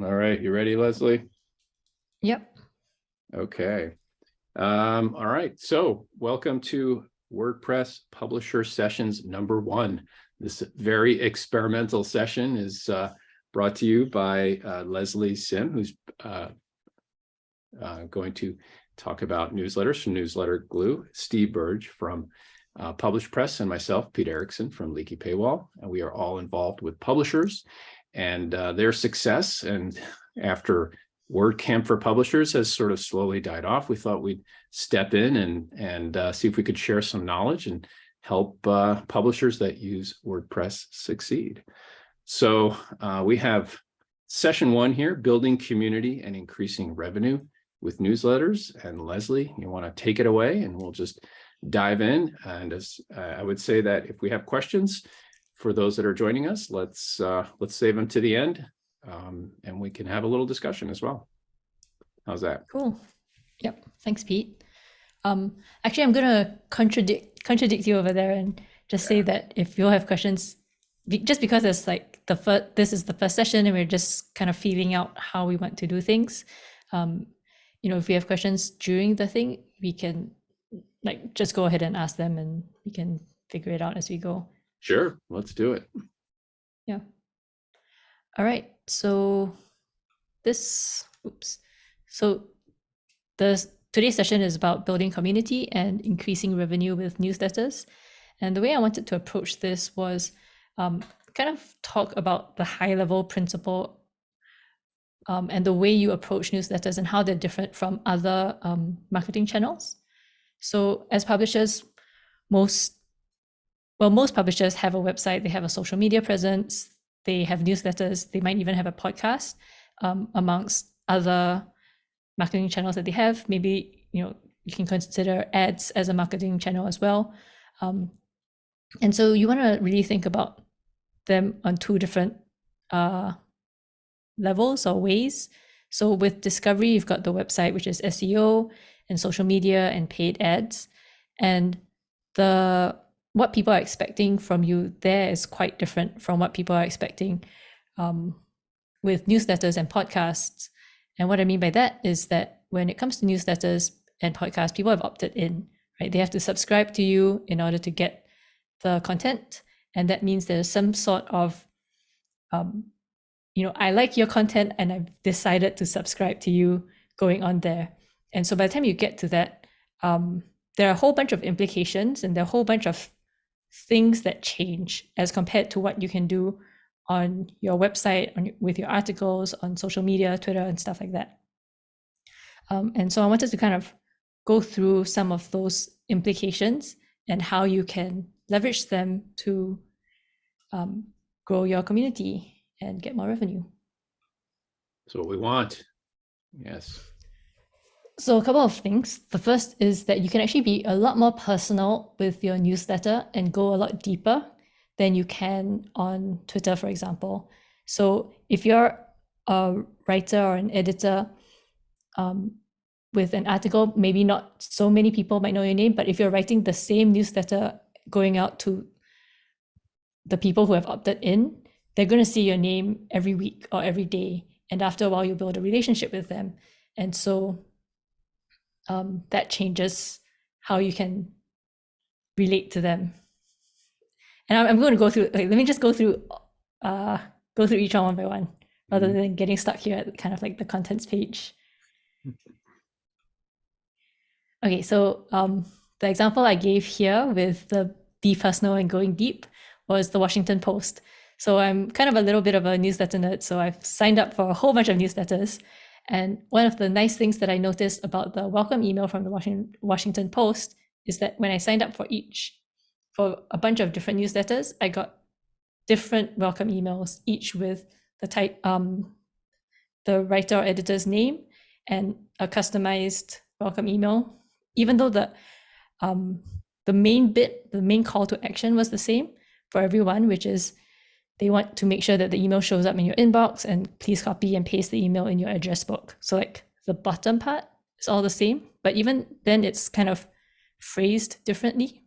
All right, you ready, Lesley? Yep. Okay. All right, so welcome to WordPress Publisher Sessions #1. This very experimental session is brought to you by Lesley Sim, who's going to talk about newsletters from Newsletter Glue, Steve Burge from Publish Press, and myself, Pete Ericson from Leaky Paywall. And we are all involved with publishers and their success. And after WordCamp for Publishers has sort of slowly died off, we thought we'd step in and see if we could share some knowledge and help publishers that use WordPress succeed. So we have session 1 here, building community and increasing revenue with newsletters. And Lesley, you want to take it away and we'll just dive in. And as I would say that if we have questions for those that are joining us, let's save them to the end, and we can have a little discussion as well. How's that? Cool. Yep. Thanks, Pete. Actually, I'm gonna contradict you over there and just say that if you'll have questions, just because it's like this is the first session and we're just kind of feeling out how we want to do things. If we have questions during the thing, we can just go ahead and ask them and we can figure it out as we go. Sure, let's do it. Yeah. All right. So today's session is about building community and increasing revenue with newsletters. And the way I wanted to approach this was kind of talk about the high level principle and the way you approach newsletters and how they're different from other marketing channels. So as publishers, most publishers have a website, they have a social media presence, they have newsletters, they might even have a podcast amongst other marketing channels that they have. Maybe, you can consider ads as a marketing channel as well. And so you want to really think about them on two different levels or ways. So with discovery, you've got the website, which is SEO and social media and paid ads. And what people are expecting from you there is quite different from what people are expecting with newsletters and podcasts. And what I mean by that is that when it comes to newsletters and podcasts, people have opted in, right? They have to subscribe to you in order to get the content. And that means there's some sort of, I like your content and I've decided to subscribe to you going on there. And so by the time you get to that, there are a whole bunch of implications and there are a whole bunch of things that change as compared to what you can do on your website, with your articles, on social media, Twitter, and stuff like that. And so I wanted to kind of go through some of those implications and how you can leverage them to grow your community and get more revenue. That's what we want. Yes. So a couple of things. The first is that you can actually be a lot more personal with your newsletter and go a lot deeper than you can on Twitter, for example. So if you're a writer or an editor with an article, maybe not so many people might know your name, but if you're writing the same newsletter going out to the people who have opted in, they're going to see your name every week or every day. And after a while, you build a relationship with them. And so that changes how you can relate to them. And I'm going to go through, let me just go through each one by one, rather than getting stuck here at kind of like the contents page. Okay, so the example I gave here with the be personal and going deep was the Washington Post. So I'm kind of a little bit of a newsletter nerd, so I've signed up for a whole bunch of newsletters. And one of the nice things that I noticed about the welcome email from the Washington Post is that when I signed up for a bunch of different newsletters, I got different welcome emails, each with the writer or editor's name and a customized welcome email, even though the main call to action was the same for everyone, which is they want to make sure that the email shows up in your inbox and please copy and paste the email in your address book. So like the bottom part is all the same, but even then it's kind of phrased differently.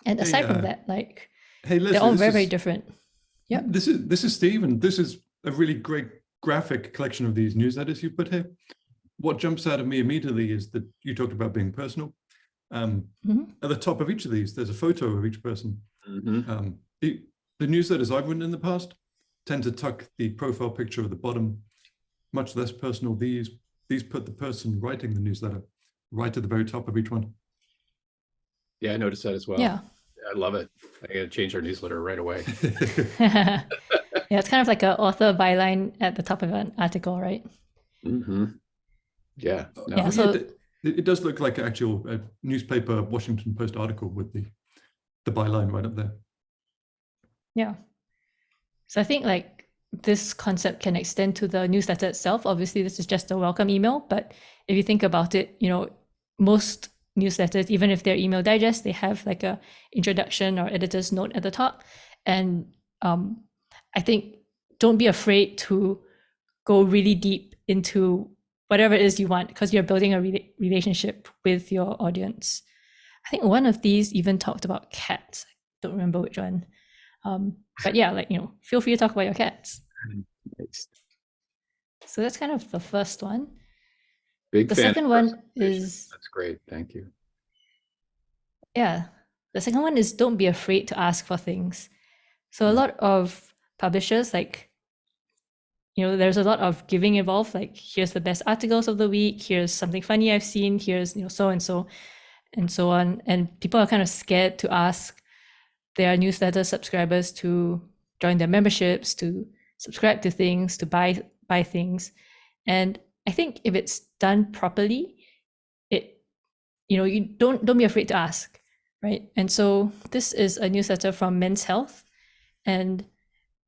And aside from that, hey, Lesley, they're all very, very different. Yeah. This is Steve, and this is a really great graphic collection of these newsletters you put here, what jumps out of me immediately is that you talked about being personal. At the top of each of these, there's a photo of each person. The newsletters I've written in the past tend to tuck the profile picture at the bottom, much less personal. These put the person writing the newsletter right at the very top of each one. Yeah, I noticed that as well. Yeah. I love it. I got to change our newsletter right away. Yeah, it's kind of like an author byline at the top of an article, right? Yeah. No. Yeah, so it does look like an actual newspaper Washington Post article with the byline right up there. yeah. So I think like this concept can extend to the newsletter itself. Obviously, this is just a welcome email, but if you think about it, most newsletters, even if they're email digest, they have like a introduction or editor's note at the top. And I think don't be afraid to go really deep into whatever it is you want, because you're building a relationship with your audience. I think one of these even talked about cats. I don't remember which one. But yeah, feel free to talk about your cats. Nice. So that's kind of the first one. The second one is, that's great. Thank you. Yeah. The second one is don't be afraid to ask for things. So a lot of publishers, there's a lot of giving involved, like here's the best articles of the week, here's something funny I've seen, here's, so and so on. And people are kind of scared to ask their newsletter subscribers to join their memberships, to subscribe to things, to buy things. And I think if it's done properly, you don't be afraid to ask, right? And so this is a newsletter from Men's Health. And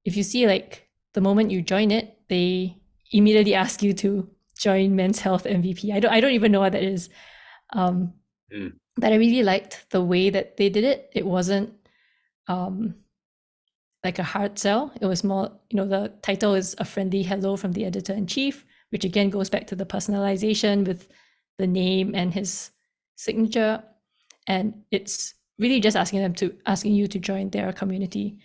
if you see the moment you join it, they immediately ask you to join Men's Health MVP. I don't even know what that is. But I really liked the way that they did it. It wasn't like a hard sell. It was more, the title is a friendly hello from the editor-in-chief, which again goes back to the personalization with the name and his signature. And it's really just asking you to join their community.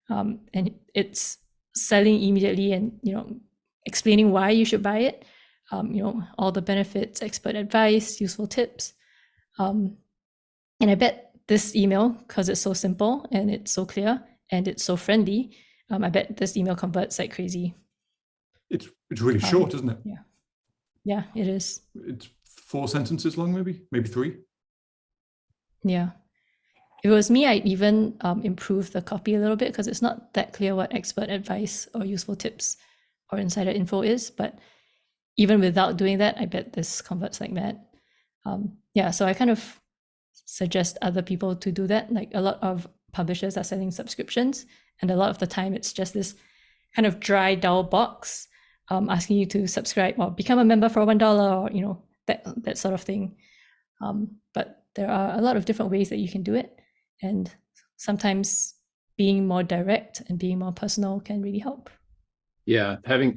And it's selling immediately and, explaining why you should buy it. All the benefits, expert advice, useful tips. And I bet this email, because it's so simple and it's so clear and it's so friendly, I bet this email converts like crazy. It's really short, isn't it? Yeah, it is. It's 4 sentences long, maybe 3. Yeah. If it was me, I'd even improve the copy a little bit, because it's not that clear what expert advice or useful tips or insider info is. But even without doing that, I bet this converts like mad. So I kind of suggest other people to do that. Like a lot of publishers are selling subscriptions, and a lot of the time it's just this kind of dry, dull box asking you to subscribe or become a member for $1 or that sort of thing. But there are a lot of different ways that you can do it, and sometimes being more direct and being more personal can really help. Yeah, having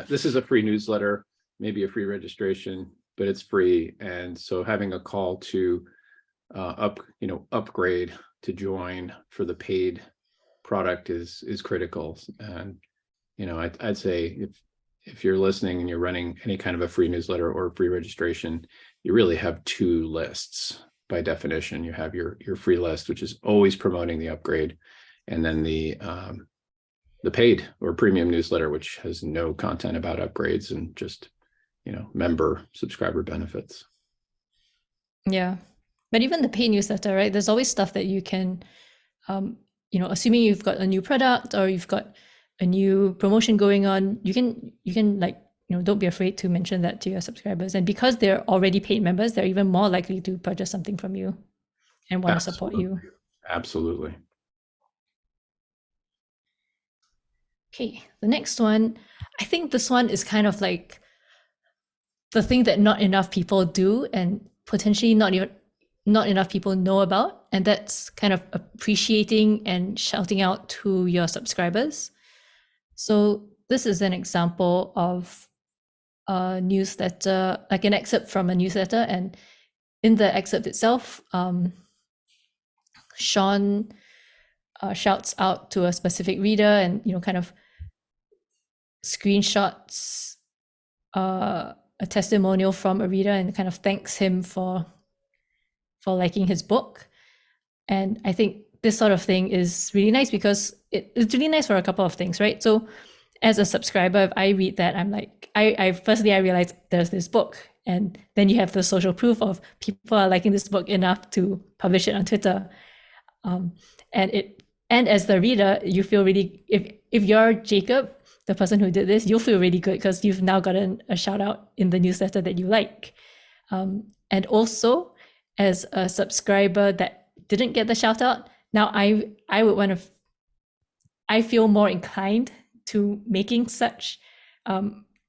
this is a free newsletter, maybe a free registration, but it's free, and so having a call to upgrade to join for the paid product is critical. And I'd say if you're listening and you're running any kind of a free newsletter or free registration, you really have 2 lists by definition. You have your free list, which is always promoting the upgrade, and then the paid or premium newsletter, which has no content about upgrades and just member subscriber benefits. Yeah. But even the paid newsletter, right? There's always stuff that you can, assuming you've got a new product or you've got a new promotion going on, you can don't be afraid to mention that to your subscribers. And because they're already paid members, they're even more likely to purchase something from you and want to support you. Absolutely. Okay, the next one, I think this one is kind of like the thing that not enough people do, and potentially not enough people know about, and that's kind of appreciating and shouting out to your subscribers. So this is an example of a newsletter, like an excerpt from a newsletter, and in the excerpt itself, Sean shouts out to a specific reader and kind of screenshots a testimonial from a reader and kind of thanks him for liking his book. And I think this sort of thing is really nice because it's really nice for a couple of things, right? So as a subscriber, if I read that, I'm like, I firstly, I realize there's this book. And then you have the social proof of people are liking this book enough to publish it on Twitter. And as the reader, you feel really, if you're Jacob, the person who did this, you'll feel really good because you've now gotten a shout out in the newsletter that you like. And also, as a subscriber that didn't get the shout out, now I would want to, I feel more inclined to making such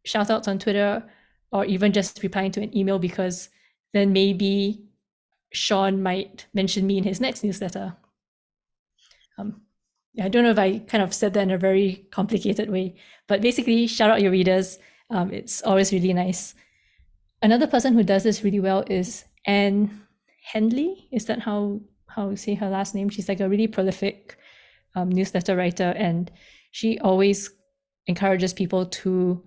shout outs on Twitter or even just replying to an email, because then maybe Sean might mention me in his next newsletter. I don't know if I kind of said that in a very complicated way, but basically shout out your readers. It's always really nice. Another person who does this really well is Anne Henley. Is that how you say her last name? She's like a really prolific newsletter writer, and she always encourages people to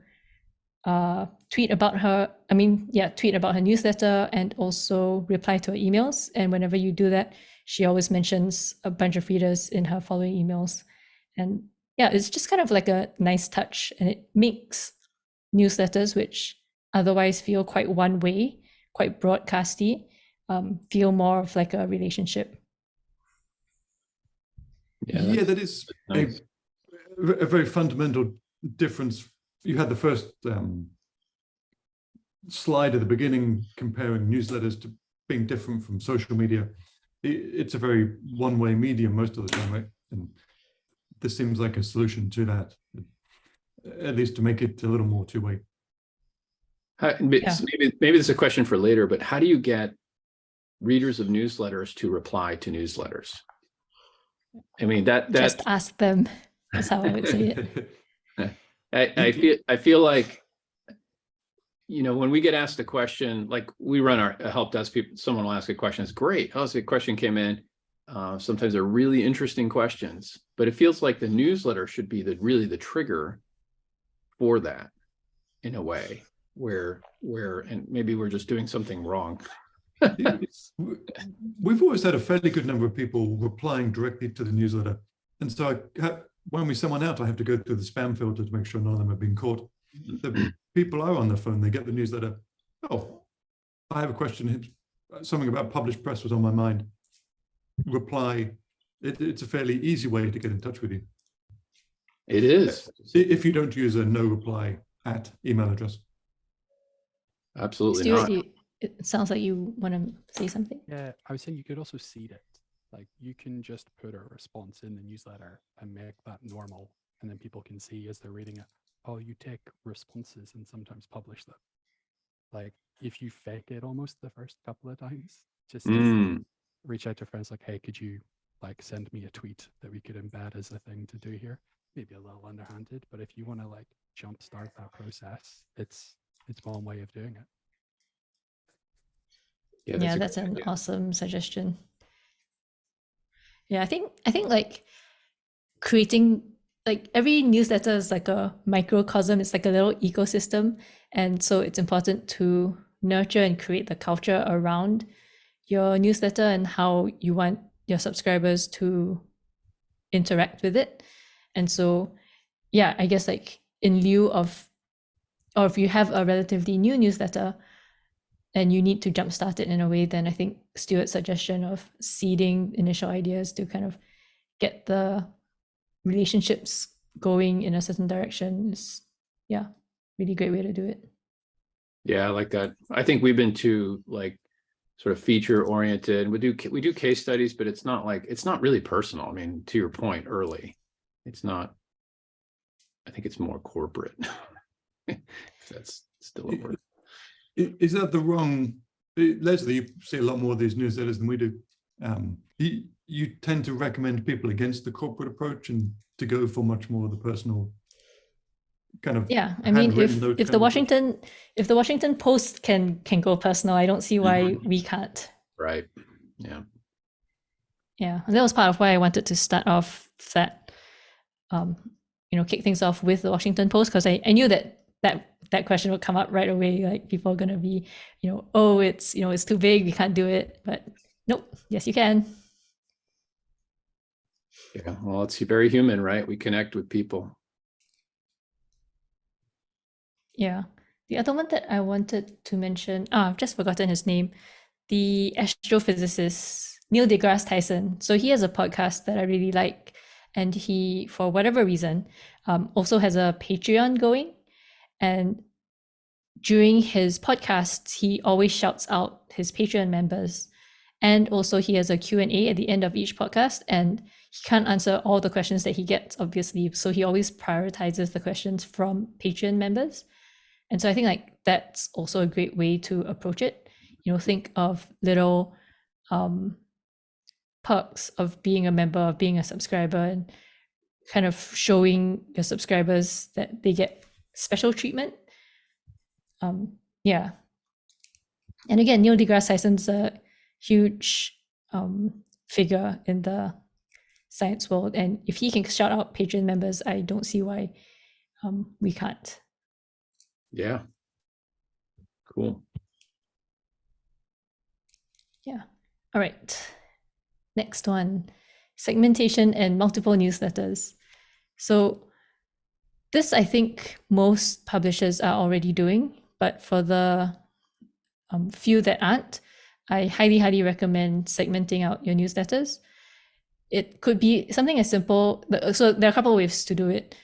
tweet about her newsletter and also reply to her emails. And whenever you do that, she always mentions a bunch of readers in her following emails. And yeah, it's just kind of like a nice touch, and it makes newsletters, which otherwise feel quite one way, quite broadcasty, feel more of like a relationship. Yeah, that is nice. A very fundamental difference. You had the first slide at the beginning comparing newsletters to being different from social media. It's a very one-way medium most of the time, right? And this seems like a solution to that, at least to make it a little more two-way. Maybe this is a question for later, but how do you get readers of newsletters to reply to newsletters? I mean, that just ask them. That's how I would say it. I feel like, you know, when we get asked a question, like we run our help desk, people, someone will ask a question. It's great. Oh, so a question came in. Sometimes they're really interesting questions, but it feels like the newsletter should be really the trigger for that, in a way where and maybe we're just doing something wrong. We've always had a fairly good number of people replying directly to the newsletter, and so when we send one out, I have to go through the spam filter to make sure none of them have been caught. The people are on their phone, they get the newsletter. Oh, I have a question. Something about published press was on my mind. Reply. It's a fairly easy way to get in touch with you. It is. If you don't use a no reply at email address. Absolutely Stuart, not. It sounds like you want to say something. Yeah, I was saying you could also seed it. Like you can just put a response in the newsletter and make that normal, and then people can see as they're reading it, oh, you take responses and sometimes publish them. Like if you fake it almost the first couple of times, just reach out to friends like, hey, could you like send me a tweet that we could embed as a thing to do here? Maybe a little underhanded, but if you want to like jumpstart that process, it's one way of doing it. Yeah, that's an awesome suggestion. Yeah, I think like creating, like every newsletter is like a microcosm, it's like a little ecosystem. And so it's important to nurture and create the culture around your newsletter and how you want your subscribers to interact with it. And so, yeah, I guess like in lieu of, or if you have a relatively new newsletter and you need to jumpstart it in a way, then I think Stuart's suggestion of seeding initial ideas to kind of get the relationships going in a certain direction is, yeah, really great way to do it. Yeah, I like that. I think we've been too like sort of feature oriented. We do case studies, but it's not really personal. I mean, to your point early, it's not. I think it's more corporate. If that's still a word. Is that the wrong, Lesley, you see a lot more of these newsletters than we do. You tend to recommend people against the corporate approach and to go for much more of the personal kind of. Yeah, I mean, if the Washington Post can go personal, I don't see why we can't. Right. Yeah. Yeah, and that was part of why I wanted to start off that kick things off with the Washington Post, because I knew that question would come up right away. Like people are going to be, oh, it's too big, we can't do it. But nope, yes, you can. Yeah, well, it's very human, right? We connect with people. Yeah. The other one that I wanted to mention, I've just forgotten his name, the astrophysicist, Neil deGrasse Tyson. So he has a podcast that I really like. And he, for whatever reason, also has a Patreon going. And during his podcasts, he always shouts out his Patreon members. And also he has a Q&A at the end of each podcast. And he can't answer all the questions that he gets, obviously. So he always prioritizes the questions from Patreon members. And so I think like that's also a great way to approach it. Think of little perks of being a member, of being a subscriber, and kind of showing your subscribers that they get special treatment. Yeah. And again, Neil deGrasse Tyson's a huge figure in the science world. And if he can shout out Patreon members, I don't see why we can't. Yeah. Cool. Yeah. All right. Next one, segmentation and multiple newsletters. So this, I think most publishers are already doing, but for the few that aren't, I highly, highly recommend segmenting out your newsletters. It could be something as simple, so there are a couple of ways to do it.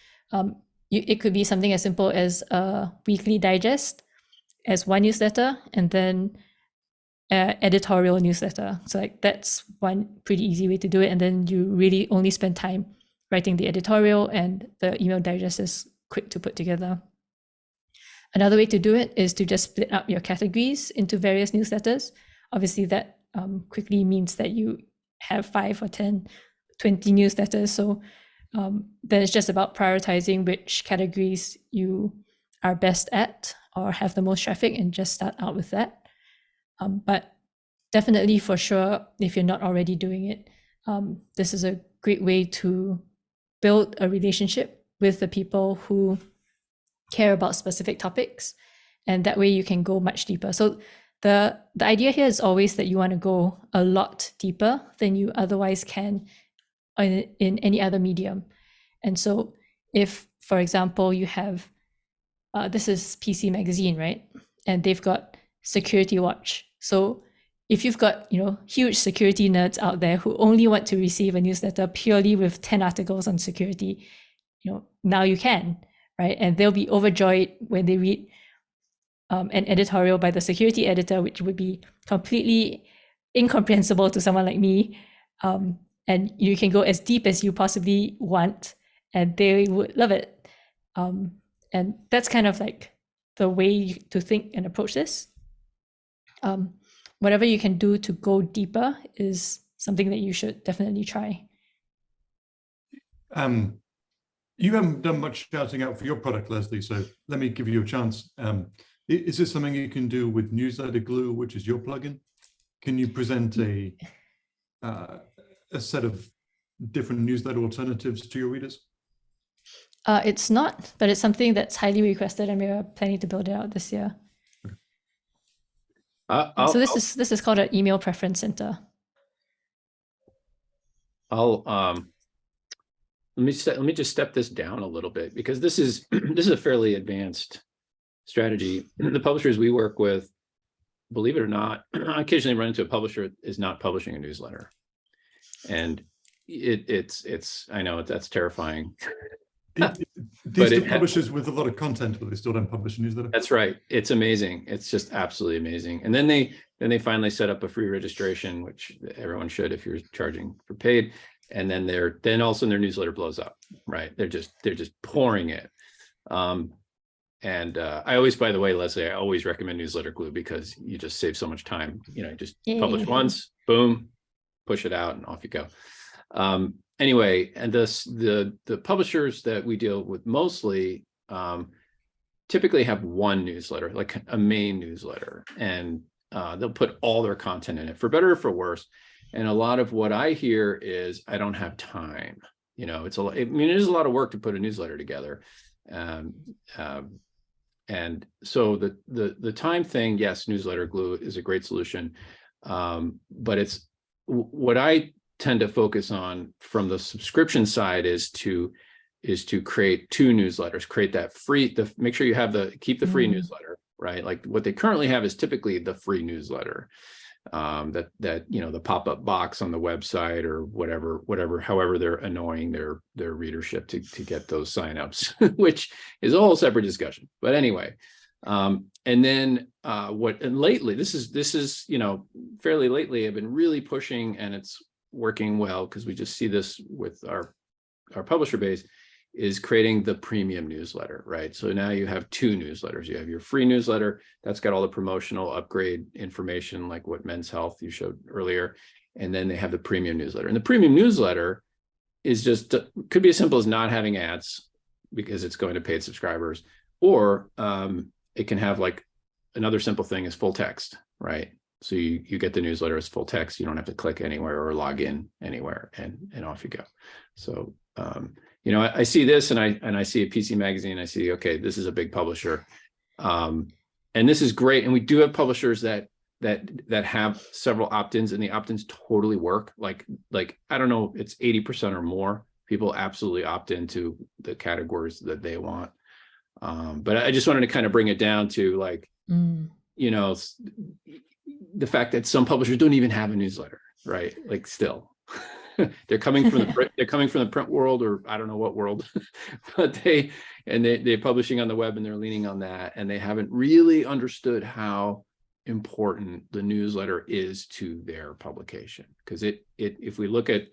It could be something as simple as a weekly digest as one newsletter, and then editorial newsletter. So like that's one pretty easy way to do it. And then you really only spend time writing the editorial, and the email digest is quick to put together. Another way to do it is to just split up your categories into various newsletters. Obviously that quickly means that you have 5 or 10, 20 newsletters. So then it's just about prioritizing which categories you are best at or have the most traffic, and just start out with that. But definitely, for sure, if you're not already doing it, this is a great way to build a relationship with the people who care about specific topics. And that way you can go much deeper. So the idea here is always that you want to go a lot deeper than you otherwise can in any other medium. And so if, for example, you have, this is PC Magazine, right? And they've got Security Watch. So if you've got, huge security nerds out there who only want to receive a newsletter purely with 10 articles on security, now you can, right? And they'll be overjoyed when they read an editorial by the security editor, which would be completely incomprehensible to someone like me. And you can go as deep as you possibly want, and they would love it. And that's kind of like the way to think and approach this. Whatever you can do to go deeper is something that you should definitely try. You haven't done much shouting out for your product, Lesley, so let me give you a chance. Is this something you can do with Newsletter Glue, which is your plugin? Can you present a set of different newsletter alternatives to your readers? It's not, but it's something that's highly requested, and we're planning to build it out this year. So this is called an email preference center. Let me just step this down a little bit, because this is a fairly advanced strategy. The publishers we work with, believe it or not, I occasionally run into a publisher that is not publishing a newsletter, and it's I know that's terrifying. These are publishers with a lot of content, but they still don't publish a newsletter. That's right. It's amazing. It's just absolutely amazing. And then they finally set up a free registration, which everyone should if you're charging for paid. And then all of a sudden their newsletter blows up, right? They're just pouring it. And I always, by the way, Lesley, I always recommend Newsletter Glue, because you just save so much time. Just publish once, boom, push it out, and off you go. Anyway, and the publishers that we deal with mostly typically have one newsletter, like a main newsletter, and they'll put all their content in it, for better or for worse. And a lot of what I hear is, I don't have time. You know, it's I mean, it is a lot of work to put a newsletter together. And so the time thing, yes, newsletter glue is a great solution. But it's what I tend to focus on from the subscription side is to create two newsletters, create that free, make sure you have keep the free newsletter, right? Like what they currently have is typically the free newsletter. That you know, the pop-up box on the website or whatever, however they're annoying their readership to get those signups, which is a whole separate discussion. But anyway, and then lately, this is you know, fairly lately, I've been really pushing, and it's working well because we just see this with our publisher base, is creating the premium newsletter, right? So now you have two newsletters. You have your free newsletter that's got all the promotional upgrade information, like what Men's Health you showed earlier. And then they have the premium newsletter. And the premium newsletter is just, could be as simple as not having ads because it's going to paid subscribers, or it can have like another simple thing is full text, right? So you get the newsletter as full text. You don't have to click anywhere or log in anywhere, and off you go. So, you know, I see this and I see a PC magazine. I see, okay, this is a big publisher. And this is great. And we do have publishers that have several opt-ins, and the opt-ins totally work. Like, I don't know, it's 80% or more people absolutely opt into the categories that they want. But I just wanted to kind of bring it down to like, you know, the fact that some publishers don't even have a newsletter, right? Like still. they're coming from the print world, or I don't know what world, but they're publishing on the web and they're leaning on that, and they haven't really understood how important the newsletter is to their publication. Because if we look at,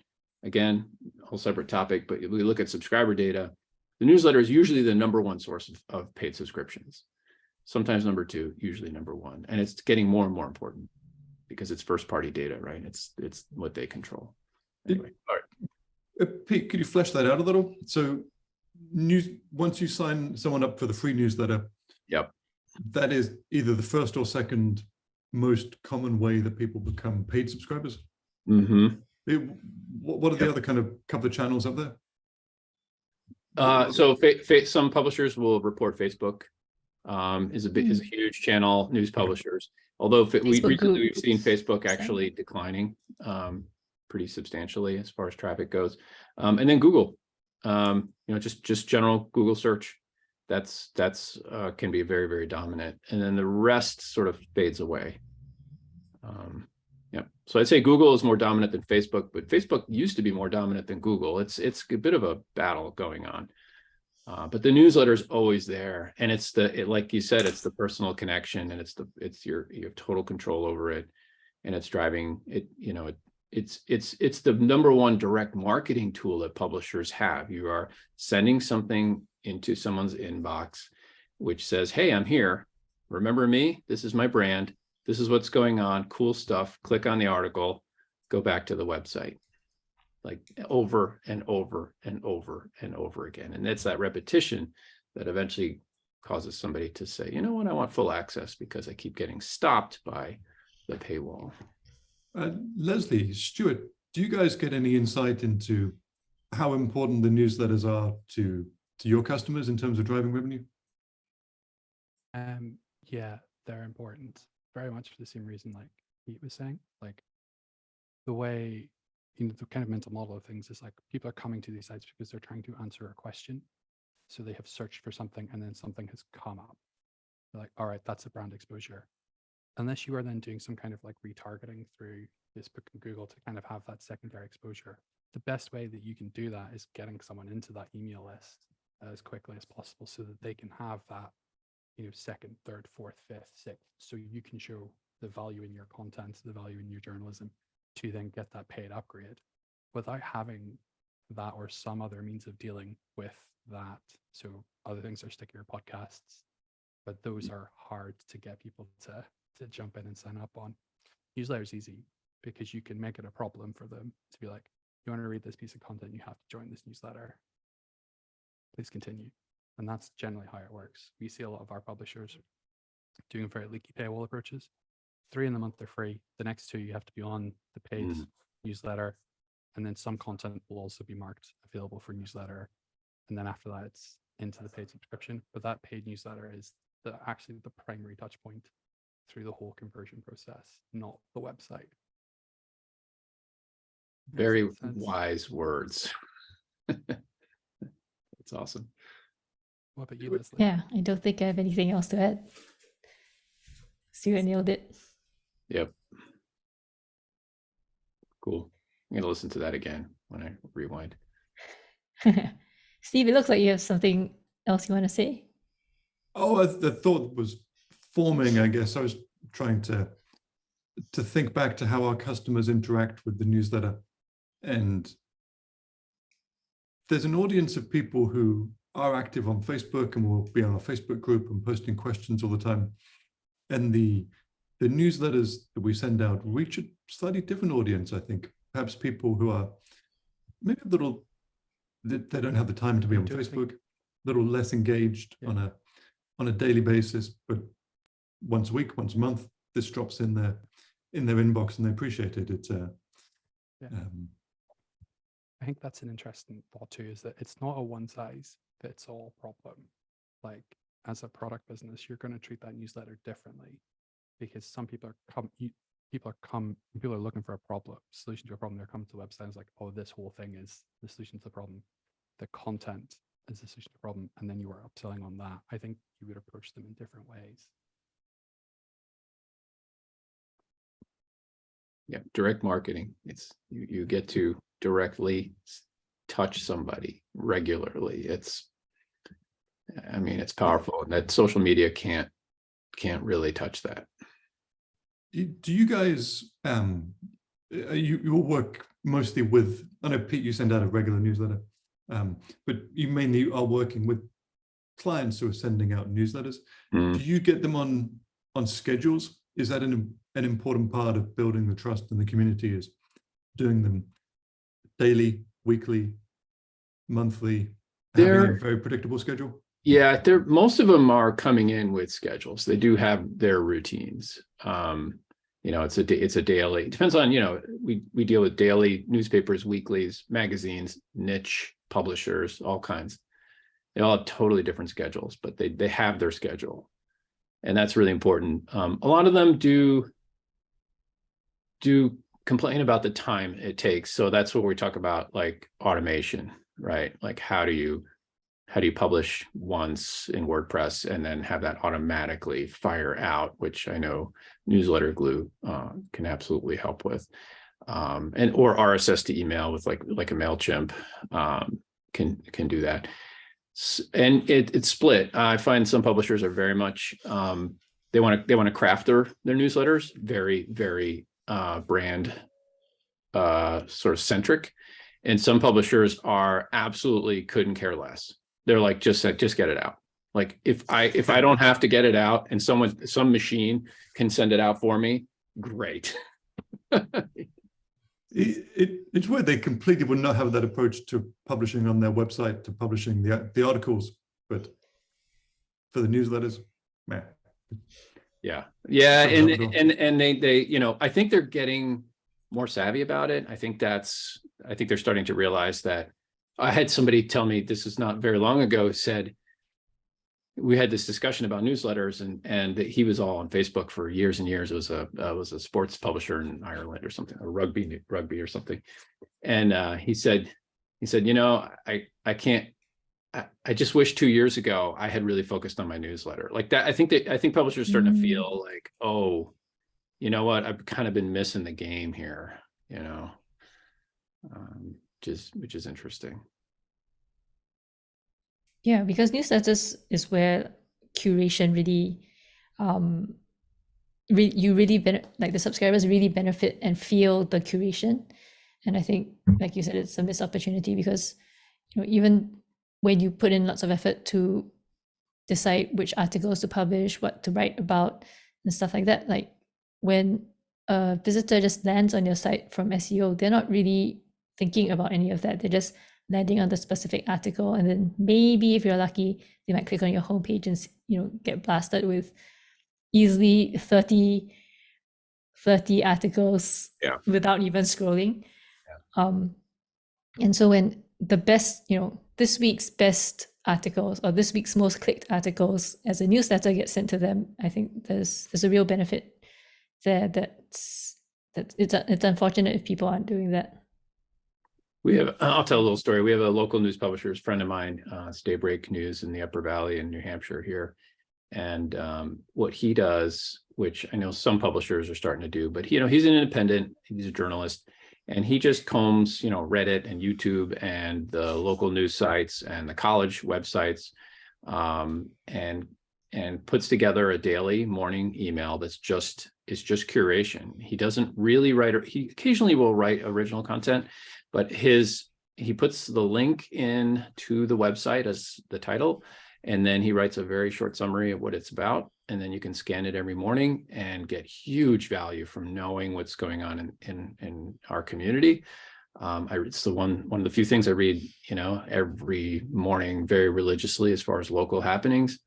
again, a whole separate topic, but if we look at subscriber data, the newsletter is usually the number one source of paid subscriptions. Sometimes number two, usually number one, and it's getting more and more important because it's first party data, right? It's what they control. Anyway, all right. Pete, could you flesh that out a little? So once you sign someone up for the free newsletter, yep, that is either the first or second most common way that people become paid subscribers. Mm-hmm. What are the other kind of couple of channels up there? So some publishers will report Facebook is a huge channel, news publishers. Although we've seen Facebook actually declining pretty substantially as far as traffic goes. And then Google, you know, just general Google search, that's can be very, very dominant. And then the rest sort of fades away. Yeah, so I'd say Google is more dominant than Facebook, but Facebook used to be more dominant than Google. It's a bit of a battle going on. But the newsletter is always there, and like you said, it's the personal connection, and you have total control over it, and it's driving it. You know, it's the number one direct marketing tool that publishers have. You are sending something into someone's inbox, which says, "Hey, I'm here. Remember me? This is my brand. This is what's going on. Cool stuff. Click on the article. Go back to the website." Like over and over and over and over again. And it's that repetition that eventually causes somebody to say, you know what, I want full access because I keep getting stopped by the paywall. Lesley, Stuart, do you guys get any insight into how important the newsletters are to your customers in terms of driving revenue? Yeah, they're important. Very much for the same reason like Pete was saying. Like the way, you know, the kind of mental model of things is like people are coming to these sites because they're trying to answer a question. So they have searched for something and then something has come up. They're like, all right, that's a brand exposure. Unless you are then doing some kind of like retargeting through Facebook and Google to kind of have that secondary exposure, the best way that you can do that is getting someone into that email list as quickly as possible so that they can have that, you know, second, third, fourth, fifth, sixth. So you can show the value in your content, the value in your journalism, to then get that paid upgrade without having that or some other means of dealing with that. So other things are stickier podcasts, but those are hard to get people to jump in and sign up on. Newsletter is easy because you can make it a problem for them to be like, you want to read this piece of content, you have to join this newsletter. Please continue. And that's generally how it works. We see a lot of our publishers doing very leaky paywall approaches. 3 in the month they're free. The next 2 you have to be on the paid newsletter. And then some content will also be marked available for newsletter. And then after that, it's into the paid subscription. But that paid newsletter is actually the primary touch point through the whole conversion process, not the website. Very wise words. That's awesome. What about you, Lesley? Yeah, I don't think I have anything else to add. Stuart nailed it. Yep. Cool. I'm going to listen to that again when I rewind. Steve, it looks like you have something else you want to say. Oh, the thought was forming, I guess. I was trying to think back to how our customers interact with the newsletter. And there's an audience of people who are active on Facebook and will be on our Facebook group and posting questions all the time. And the newsletters that we send out reach a slightly different audience, I think. Perhaps people who are maybe a little, they don't have the time to be on Facebook, a little less engaged on a daily basis, but once a week, once a month, this drops in their inbox and they appreciate it. It's I think that's an interesting thought too, is that it's not a one size fits all problem. Like as a product business, you're going to treat that newsletter differently because some people are looking for a solution to a problem. They're coming to the website and it's like, oh, this whole thing is the solution to the problem. The content is the solution to the problem. And then you are upselling on that. I think you would approach them in different ways. Yeah, direct marketing. It's you get to directly touch somebody regularly. It's powerful, and that social media can't really touch that. Do you guys you all work mostly with, I know Pete, you send out a regular newsletter, but you mainly are working with clients who are sending out newsletters. Do you get them on schedules? Is that an important part of building the trust in the community, is doing them daily, weekly, monthly, having a very predictable schedule? Yeah, most of them are coming in with schedules. They do have their routines. It's a daily, it depends on, we deal with daily newspapers, weeklies, magazines, niche publishers, all kinds. They all have totally different schedules, but they have their schedule. And that's really important. A lot of them do complain about the time it takes. So that's what we talk about, like automation, right? Like how do you publish once in WordPress and then have that automatically fire out, which I know Newsletter Glue can absolutely help with, or RSS to email with like a MailChimp can do that. And it's split. I find some publishers are very much they want to craft their newsletters very, very brand sort of centric, and some publishers are absolutely couldn't care less. They're like, just get it out. Like if I don't have to get it out and some machine can send it out for me, great. It's weird, they completely would not have that approach to publishing on their website, to publishing the articles, but for the newsletters, man. Yeah, and they I think they're getting more savvy about it. I think they're starting to realize that. I had somebody tell me, this is not very long ago, said we had this discussion about newsletters, and he was all on Facebook for years and years. It was a sports publisher in Ireland or something, a rugby or something. And he said, I can't. I just wish 2 years ago I had really focused on my newsletter like that. I think publishers are starting to feel like, oh, you know what, I've kind of been missing the game here, which is interesting. Yeah, because newsletters is where curation really, like the subscribers really benefit and feel the curation. And I think, like you said, it's a missed opportunity because, even when you put in lots of effort to decide which articles to publish, what to write about, and stuff like that, like when a visitor just lands on your site from SEO, they're not really thinking about any of that. They're just landing on the specific article, and then maybe if you're lucky, they might click on your homepage and get blasted with easily 30 articles without even scrolling. And so when the best, this week's best articles or this week's most clicked articles as a newsletter gets sent to them, I think there's a real benefit there. It's unfortunate if people aren't doing that. I'll tell a little story. We have a local news publisher, friend of mine, Daybreak News in the Upper Valley in New Hampshire here. And what he does, which I know some publishers are starting to do, but he's an independent, he's a journalist, and he just combs, Reddit and YouTube and the local news sites and the college websites, and puts together a daily morning email that's just curation. He doesn't really write, or he occasionally will write original content, but he puts the link in to the website as the title, and then he writes a very short summary of what it's about, and then you can scan it every morning and get huge value from knowing what's going on in our community. It's one of the few things I read, every morning very religiously as far as local happenings,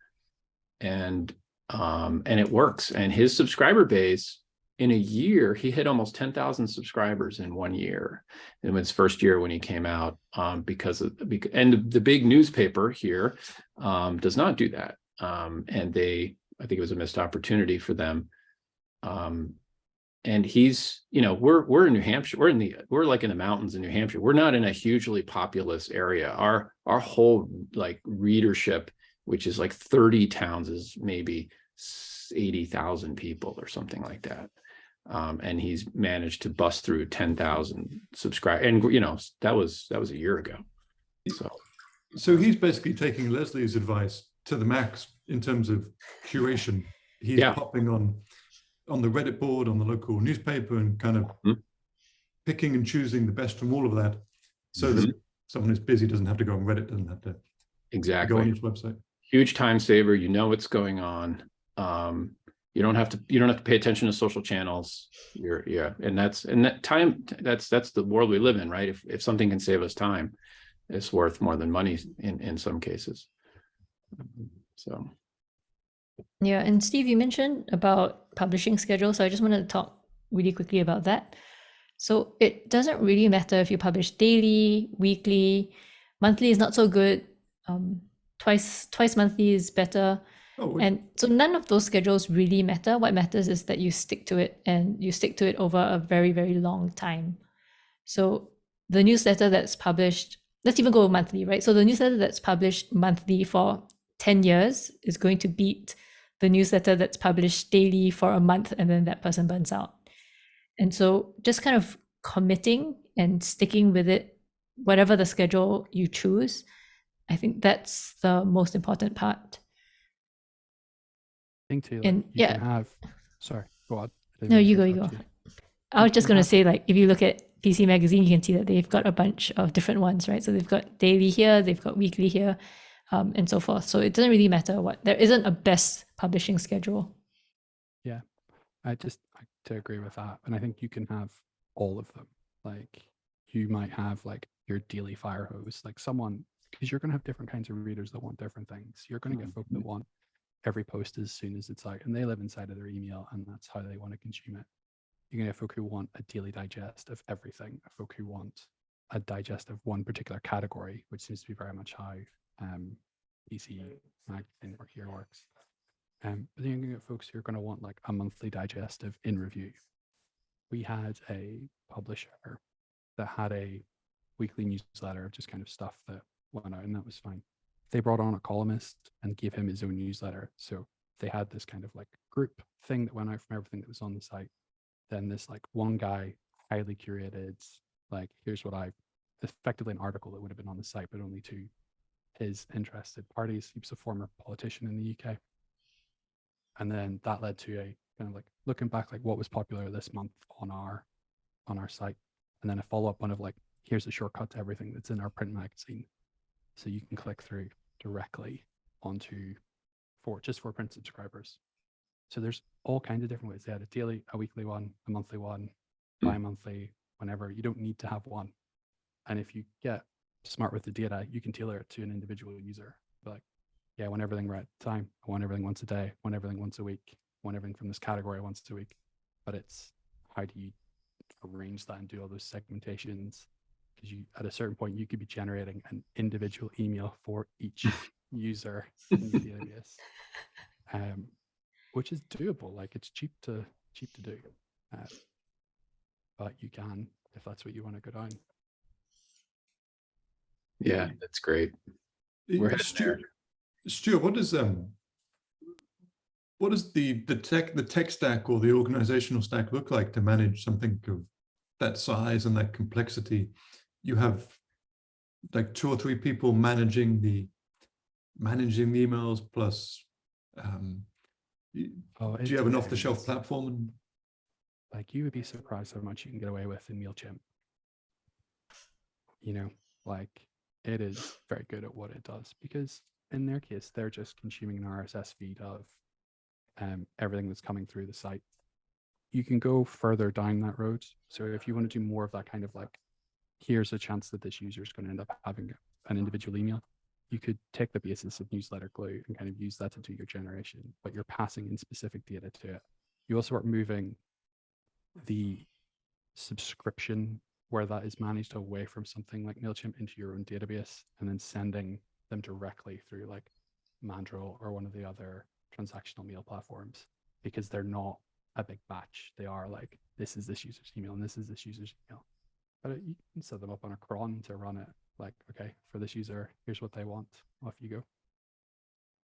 and it works. And his subscriber base, in a year, he hit almost 10,000 subscribers in 1 year. In his first year when he came out, and the big newspaper here does not do that. And I think it was a missed opportunity for them. And he's, we're in New Hampshire. We're like in the mountains in New Hampshire. We're not in a hugely populous area. Our whole readership, which is like 30 towns, is maybe 80,000 people or something like that. And he's managed to bust through 10,000 subscribers, and that was a year ago. So he's basically taking Lesley's advice to the max in terms of curation. He's popping on the Reddit board, on the local newspaper, and kind of picking and choosing the best from all of that, so that someone who's busy doesn't have to go on Reddit, doesn't have to go on each website. Huge time saver. What's going on. You don't have to pay attention to social channels. And that's the world we live in, right? If something can save us time, it's worth more than money in some cases. So. Yeah, and Steve, you mentioned about publishing schedule, so I just wanted to talk really quickly about that. So it doesn't really matter if you publish daily, weekly, monthly is not so good. Twice monthly is better. And so none of those schedules really matter. What matters is that you stick to it, and you stick to it over a very, very long time. So the newsletter that's published, let's even go monthly, right? So the newsletter that's published monthly for 10 years is going to beat the newsletter that's published daily for a month, and then that person burns out. And so just kind of committing and sticking with it, whatever the schedule you choose, I think that's the most important part. Thing too, you can have. Sorry, go on. No, you go. I was just going to say, if you look at PC Magazine, you can see that they've got a bunch of different ones, right? So they've got daily here, they've got weekly here, and so forth. So it doesn't really matter there isn't a best publishing schedule. Yeah, I to agree with that, and I think you can have all of them. You might have your daily fire hose, someone, because you're going to have different kinds of readers that want different things. You're going to get folk that want every post as soon as it's out, and they live inside of their email, and that's how they want to consume it. You're going to have folk who want a daily digest of everything, folk who want a digest of one particular category, which seems to be very much how PC Magazine or here works. But then you're going to get folks who are going to want a monthly digest of in review. We had a publisher that had a weekly newsletter of just kind of stuff that went out, and that was fine. They brought on a columnist and gave him his own newsletter. So they had this kind of group thing that went out from everything that was on the site. Then this one guy, highly curated, here's what effectively an article that would have been on the site, but only to his interested parties. He was a former politician in the UK. And then that led to a kind of looking back, what was popular this month on our site. And then a follow-up one of here's a shortcut to everything that's in our print magazine. So you can click through directly onto for print subscribers. So there's all kinds of different ways. They had a daily, a weekly one, a monthly one, bi-monthly, whenever. You don't need to have one. And if you get smart with the data, you can tailor it to an individual user. I want everything right at the time. I want everything once a day. I want everything once a week. I want everything from this category once a week. But it's how do you arrange that and do all those segmentations, because you at a certain point you could be generating an individual email for each user in your database, which is doable. Like it's cheap to do, but you can if that's what you want to go down. Yeah, that's great. We're headed there. Stuart, what does the tech stack or the organizational stack look like to manage something of that size and that complexity? You have like 2 or 3 people managing the emails, plus do you have an off-the-shelf platform? Like you would be surprised how much you can get away with in MailChimp. You know, like it is very good at what it does, because in their case, they're just consuming an RSS feed of everything that's coming through the site. You can go further down that road. So if you want to do more of that kind of like, here's a chance that this user is going to end up having an individual email, you could take the basis of Newsletter Glue and kind of use that to do your generation, but you're passing in specific data to it. You also are moving the subscription where that is managed away from something like MailChimp into your own database, and then sending them directly through like Mandrill or one of the other transactional mail platforms, because they're not a big batch. They are like, this is this user's email and this is this user's email. But you can set them up on a cron to run it like, okay, for this user, here's what they want. Off you go.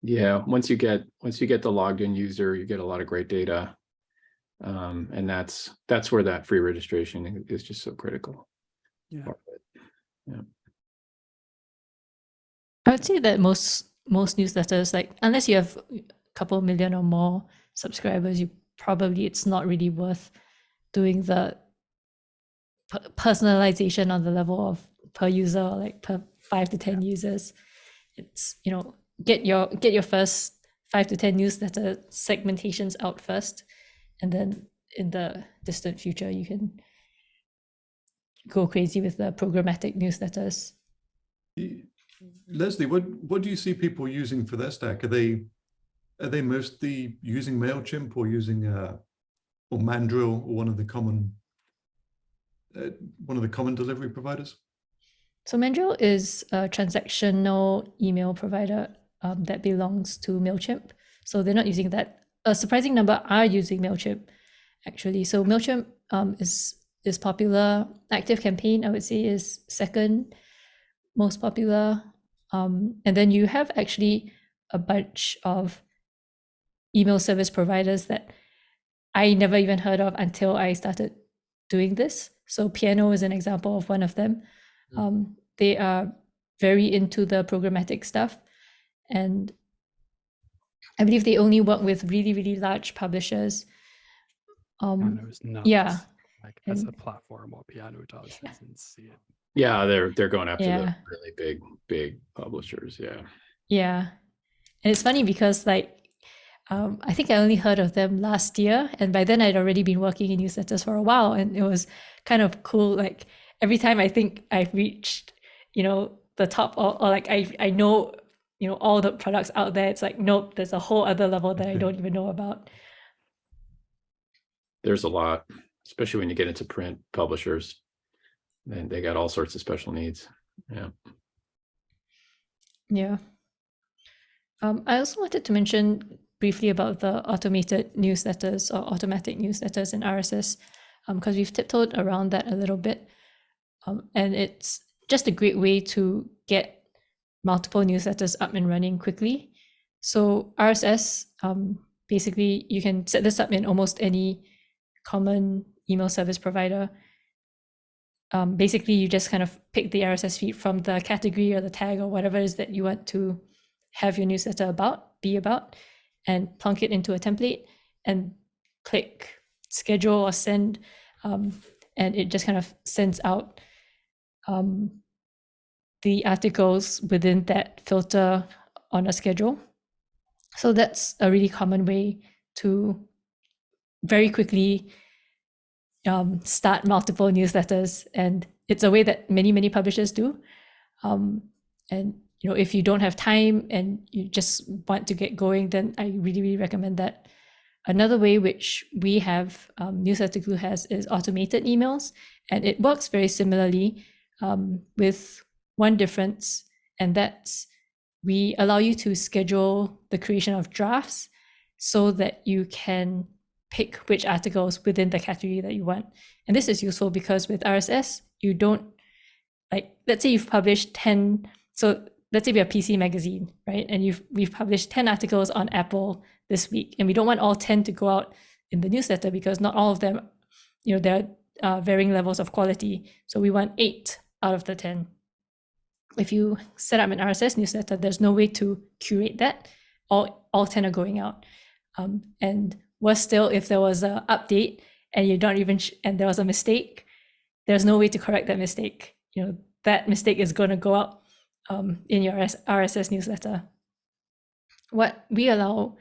Yeah, once you get the logged in user, you get a lot of great data. And that's where that free registration is just so critical. Yeah. Yeah. I would say that most newsletters, like unless you have a couple million or more subscribers, it's not really worth doing the personalization on the level of per user, or like per 5 to 10 users. It's, get your first 5 to 10 newsletter segmentations out first, and then in the distant future you can go crazy with the programmatic newsletters. Lesley, what do you see people using for their stack? Are they mostly using MailChimp or using or Mandrill, or one of the common delivery providers? So Mandrill is a transactional email provider that belongs to MailChimp. So they're not using that. A surprising number are using MailChimp, actually. So MailChimp is popular. ActiveCampaign, I would say, is second most popular. And then you have actually a bunch of email service providers that I never even heard of until I started doing this. So Piano is an example of one of them. They are very into the programmatic stuff, and I believe they only work with really, really large publishers. Piano's nuts. Yeah. Like as a platform, what Piano does is insane. Yeah, they're going after the really big publishers. Yeah. Yeah. And it's funny because like I think I only heard of them last year, and by then I'd already been working in newsletters for a while, and it was kind of cool. Like every time I think I've reached, the top, or like I know, all the products out there, it's like, nope, there's a whole other level that I don't even know about. There's a lot, especially when you get into print publishers, and they got all sorts of special needs. Yeah. Yeah. I also wanted to mention briefly about the automated newsletters or automatic newsletters in RSS, because we've tiptoed around that a little bit. And it's just a great way to get multiple newsletters up and running quickly. So RSS, basically, you can set this up in almost any common email service provider. Basically, you just kind of pick the RSS feed from the category or the tag or whatever it is that you want to have your newsletter be about, and plunk it into a template and click schedule or send, and it just kind of sends out the articles within that filter on a schedule. So that's a really common way to very quickly start multiple newsletters, and it's a way that many publishers do. And if you don't have time and you just want to get going, then I really recommend that. Another way which we have, Newsletter Glue has, is automated emails, and it works very similarly. with one difference, and that's we allow you to schedule the creation of drafts so that you can pick which articles within the category that you want. And this is useful because with RSS, you don't, like, let's say you've published 10, so let's say we are PC Magazine, right? And we've published 10 articles on Apple this week, and we don't want all 10 to go out in the newsletter because not all of them, there are varying levels of quality. So we want 8 out of the 10. If you set up an RSS newsletter, there's no way to curate that. All 10 are going out. And worse still, if there was an update and you don't even, and there was a mistake, there's no way to correct that mistake. That mistake is going to go out in your RSS newsletter. What we allow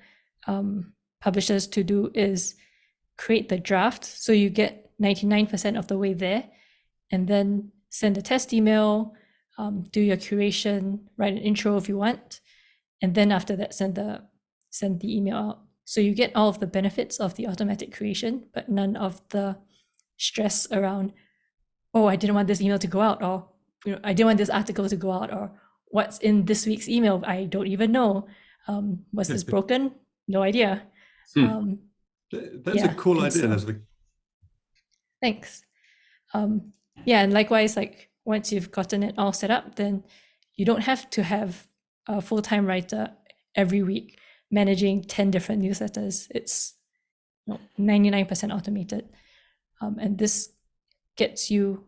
publishers to do is create the draft, so you get 99% of the way there, and then send a test email, do your curation, write an intro if you want, and then after that send the email out. So you get all of the benefits of the automatic creation, but none of the stress around, oh, I didn't want this email to go out, or I didn't want this article to go out, or what's in this week's email, I don't even know. Was this broken? No idea. That's a cool idea, Lesley. Thanks. And likewise, like once you've gotten it all set up, then you don't have to have a full-time writer every week managing 10 different newsletters. It's 99% automated. And this lets you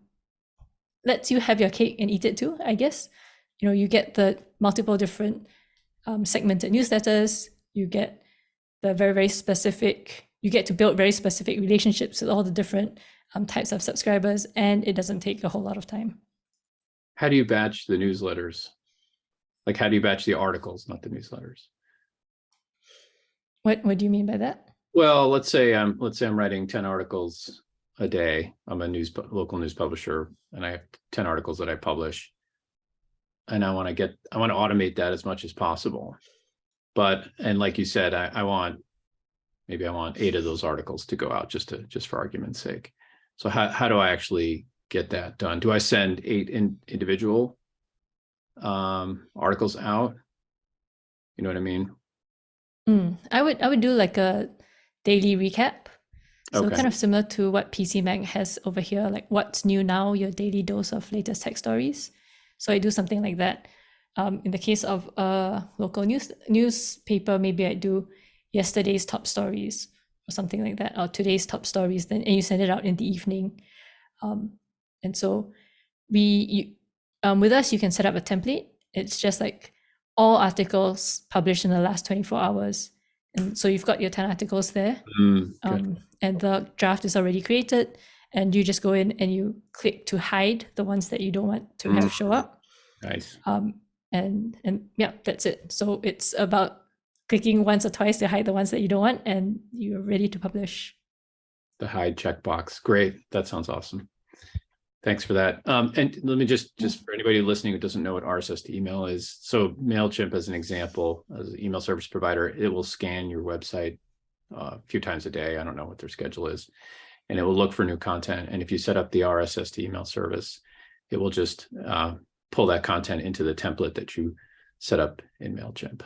have your cake and eat it too, I guess. You get the multiple different segmented newsletters. You get the very, very specific, you get to build very specific relationships with all the different types of subscribers, and it doesn't take a whole lot of time. How do you batch the newsletters? Like, how do you batch the articles, not the newsletters? What do you mean by that? Well, let's say I'm writing 10 articles a day. I'm a local news publisher, and I have 10 articles that I publish, and I want to automate that as much as possible. And like you said, I want 8 of those articles to go out just for argument's sake. So how do I actually get that done? Do I send 8 individual articles out? You know what I mean? I would do like a daily recap. So Okay. kind of similar to what PC Mag has over here, like what's new now, your daily dose of latest tech stories. So I do something like that. In the case of a local newspaper, maybe I do yesterday's top stories or something like that, or today's top stories, and you send it out in the evening. And so with us, you can set up a template. It's just like all articles published in the last 24 hours. And so you've got your 10 articles there, and the draft is already created, and you just go in and you click to hide the ones that you don't want to have show up. Nice. And yeah, that's it. So it's about clicking once or twice to hide the ones that you don't want, and you're ready to publish. The hide checkbox. Great. That sounds awesome. Thanks for that. And let me just for anybody listening who doesn't know what RSS to email is. So MailChimp, as an example, as an email service provider, it will scan your website a few times a day. I don't know what their schedule is, and it will look for new content. And if you set up the RSS to email service, it will just pull that content into the template that you set up in MailChimp.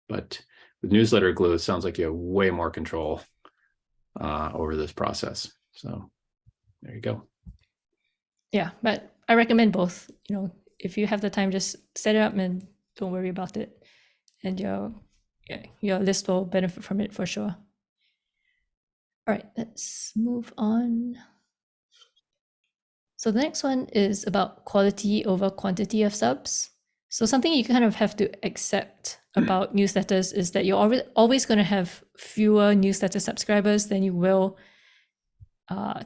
But with Newsletter Glue, it sounds like you have way more control over this process. So there you go. Yeah, but I recommend both. If you have the time, just set it up and don't worry about it, and your list will benefit from it for sure. All right, let's move on. So the next one is about quality over quantity of subs. So something you kind of have to accept about newsletters is that you're always going to have fewer newsletter subscribers than you will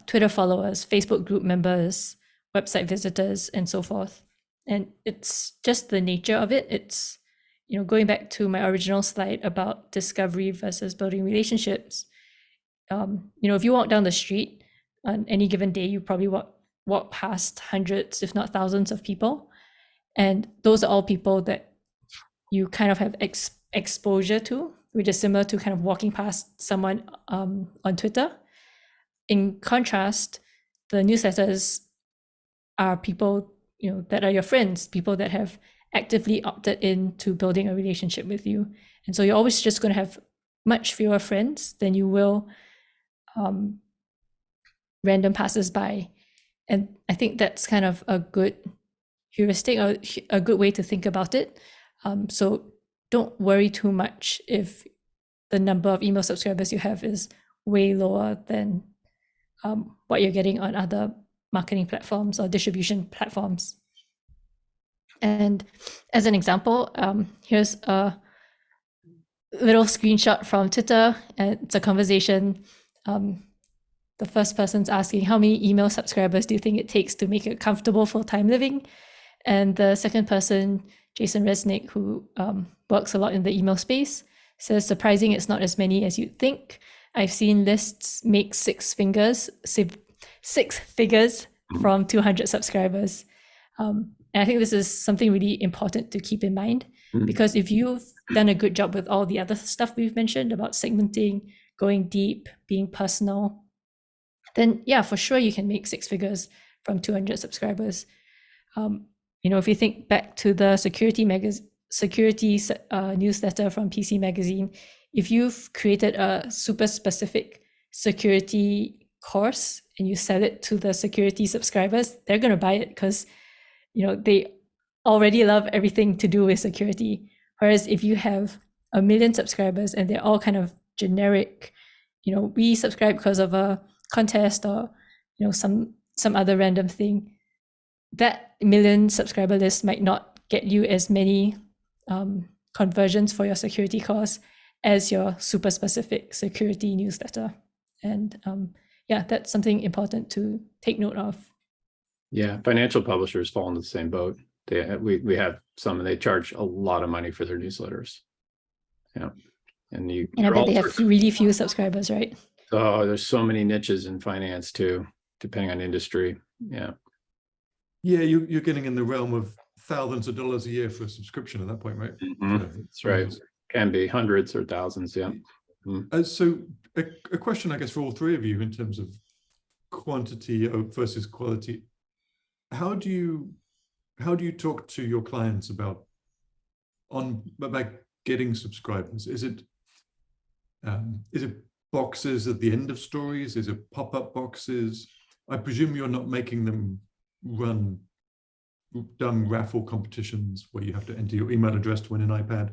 Twitter followers, Facebook group members, website visitors, and so forth. And it's just the nature of it. It's, going back to my original slide about discovery versus building relationships. If you walk down the street on any given day, you probably walk past hundreds, if not thousands of people. And those are all people that you kind of have exposure to, which is similar to kind of walking past someone on Twitter. In contrast, the newsletters are people that are your friends, people that have actively opted into building a relationship with you. And so you're always just going to have much fewer friends than you will random passers-by. And I think that's kind of a good heuristic, or a good way to think about it. So don't worry too much if the number of email subscribers you have is way lower than what you're getting on other marketing platforms or distribution platforms. And as an example, here's a little screenshot from Twitter, and it's a conversation. The first person's asking, how many email subscribers do you think it takes to make a comfortable full-time living? And the second person, Jason Resnick, who works a lot in the email space, says, surprising it's not as many as you'd think. I've seen lists make six figures from 200 subscribers. And I think this is something really important to keep in mind, because if you've done a good job with all the other stuff we've mentioned about segmenting, going deep, being personal, then yeah, for sure you can make six figures from 200 subscribers. If you think back to the security newsletter from PC Magazine, if you've created a super specific security course and you sell it to the security subscribers, they're going to buy it because they already love everything to do with security. Whereas if you have 1 million subscribers and they're all kind of generic, we subscribe because of a contest or some other random thing, that 1 million subscriber list might not get you as many conversions for your security course as your super specific security newsletter. And that's something important to take note of. Yeah, financial publishers fall into the same boat. We have some, and they charge a lot of money for their newsletters. Yeah, and I bet they have really few subscribers, right? Oh, there's so many niches in finance too, depending on industry. Yeah. Yeah, you're getting in the realm of thousands of dollars a year for a subscription at that point, right? That's right. Can be hundreds or thousands. Yeah. So a question, I guess, for all three of you in terms of quantity versus quality. How do you talk to your clients about getting subscribers? Is it boxes at the end of stories? Is it pop-up boxes? I presume you're not making them run dumb raffle competitions where you have to enter your email address to win an iPad.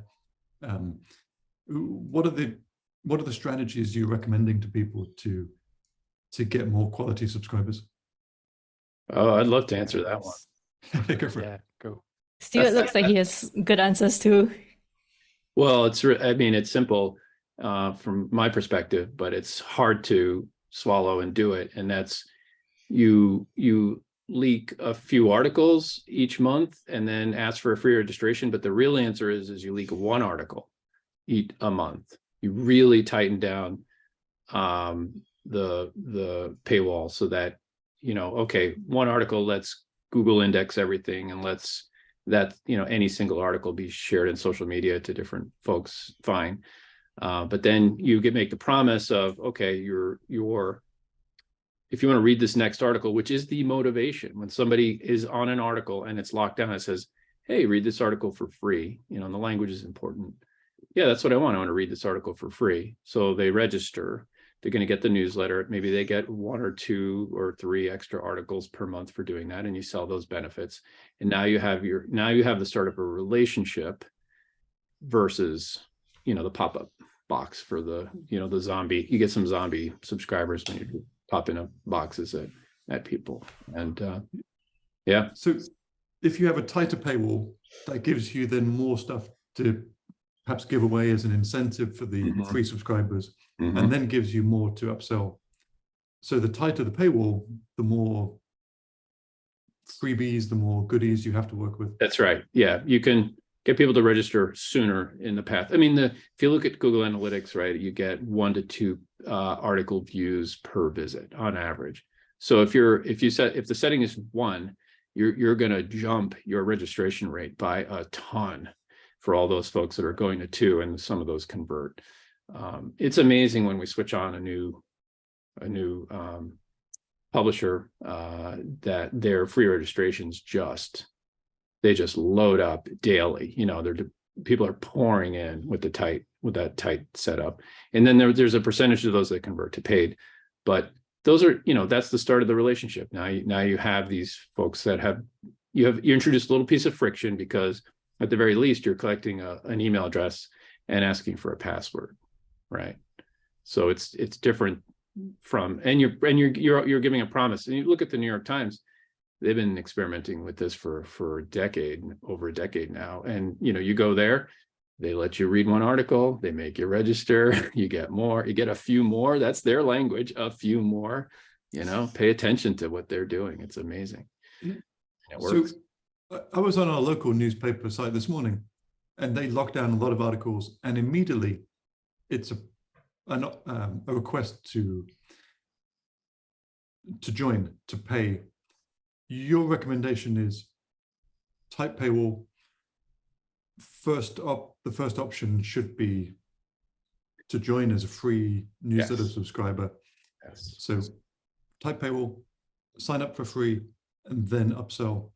What are the strategies you're recommending to people to get more quality subscribers? Oh, I'd love to answer that one. Go for it. Yeah, go. Stuart looks like he has good answers too. Well, it's simple from my perspective, but it's hard to swallow and do it. And that's you leak a few articles each month and then ask for a free registration. But the real answer is you leak one article a month. You really tighten down the paywall so that, okay, one article, let's Google index everything, and any single article be shared in social media to different folks, fine. But then you make the promise of, okay, if you want to read this next article, which is the motivation, when somebody is on an article and it's locked down, it says, hey, read this article for free. And the language is important. Yeah, that's what I want. I want to read this article for free. So they register. They're going to get the newsletter. Maybe they get 1 or 2 or 3 extra articles per month for doing that, and you sell those benefits. And now you have the start of a relationship versus, the pop-up box for the zombie. You get some zombie subscribers when you pop in boxes at people. And yeah. So if you have a tighter paywall, that gives you then more stuff to perhaps give away as an incentive for the free subscribers, and then gives you more to upsell. So the tighter the paywall, the more freebies, the more goodies you have to work with. That's right. Yeah, you can get people to register sooner in the path. I mean, if you look at Google Analytics, right, you get 1 to 2 article views per visit on average. So if the setting is 1, you're going to jump your registration rate by a ton for all those folks that are going to 2, and some of those convert. It's amazing when we switch on a new publisher that their free registrations they just load up daily. People are pouring in with that tight setup, and then there's a percentage of those that convert to paid, but those are, that's the start of the relationship. Now you have these folks that you introduce a little piece of friction, because at the very least you're collecting an email address and asking for a password, right? So it's different and you're giving a promise. And you look at the New York Times, they've been experimenting with this for over a decade now. And you go there, they let you read one article, they make you register, you get a few more. That's their language, a few more. Pay attention to what they're doing. It's amazing. And it works. So I was on our local newspaper site this morning, and they locked down a lot of articles, and immediately it's a request to join, to pay. Your recommendation is type paywall. The first option should be to join as a free newsletter subscriber. Yes. So type paywall, sign up for free, and then upsell.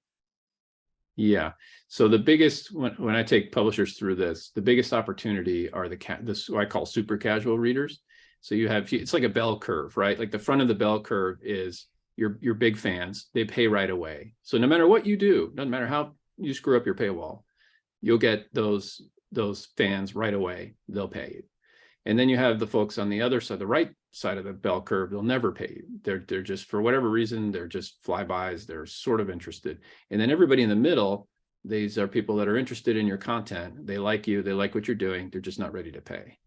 Yeah. So the biggest, when I take publishers through this, the biggest opportunity are this what I call super casual readers. So it's like a bell curve, right? Like the front of the bell curve is your big fans. They pay right away. So no matter what you do, doesn't matter how you screw up your paywall, you'll get those fans right away. They'll pay you. And then you have the folks on the other side, the right side of the bell curve, they'll never pay you. They're just, for whatever reason, they're just flybys. They're sort of interested. And then everybody in the middle, these are people that are interested in your content. They like you. They like what you're doing. They're just not ready to pay,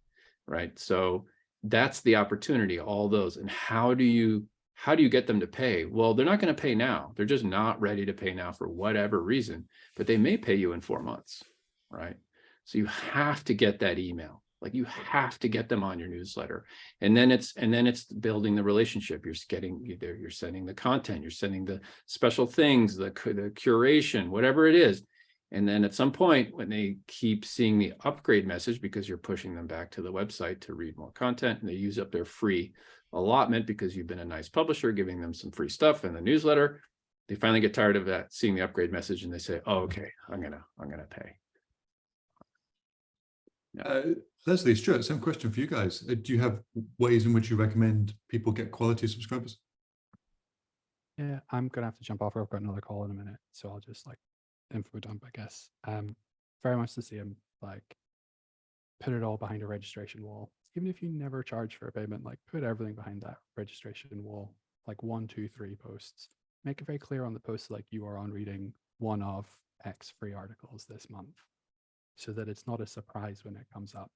right? So that's the opportunity, all those. And how do you get them to pay? Well, they're not going to pay now. They're just not ready to pay now for whatever reason, but they may pay you in 4 months, right? So you have to get that email. Like you have to get them on your newsletter, and then it's building the relationship. You're sending the content, you're sending the special things, the curation, whatever it is. And then at some point, when they keep seeing the upgrade message, because you're pushing them back to the website to read more content, and they use up their free allotment because you've been a nice publisher, giving them some free stuff in the newsletter, they finally get tired of that, seeing the upgrade message, and they say, "Oh, okay, I'm gonna pay." Yeah. Lesley, Stuart, same question for you guys. Do you have ways in which you recommend people get quality subscribers? Yeah, I'm gonna have to jump off. I've got another call in a minute, so I'll just info dump, I guess. Very much the same. Put it all behind a registration wall. Even if you never charge for a payment, put everything behind that registration wall. 1, 2, 3 posts. Make it very clear on the post, you are on reading one of X free articles this month, so that it's not a surprise when it comes up.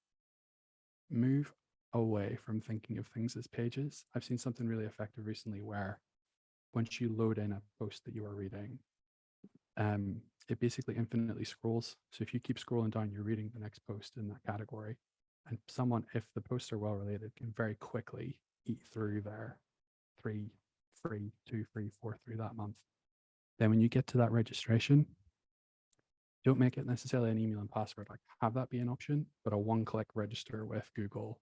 Move away from thinking of things as pages. I've seen something really effective recently where once you load in a post that you are reading, it basically infinitely scrolls. So if you keep scrolling down, you're reading the next post in that category. And someone, if the posts are well related, can very quickly eat through their 3, 2, 3, 4 through that month. Then when you get to that registration, don't make it necessarily an email and password. Have that be an option, but a one-click register with Google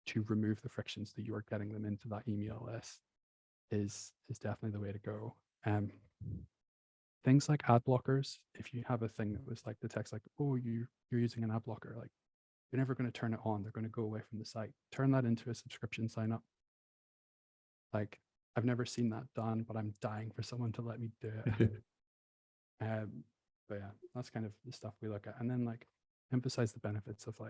to remove the frictions that you are getting them into that email list is definitely the way to go. Things like ad blockers, if you have a thing that was the text "Oh, you're using an ad blocker," you're never going to turn it on. They're going to go away from the site. Turn that into a subscription sign up. I've never seen that done, but I'm dying for someone to let me do it. But yeah, that's kind of the stuff we look at. And then emphasize the benefits of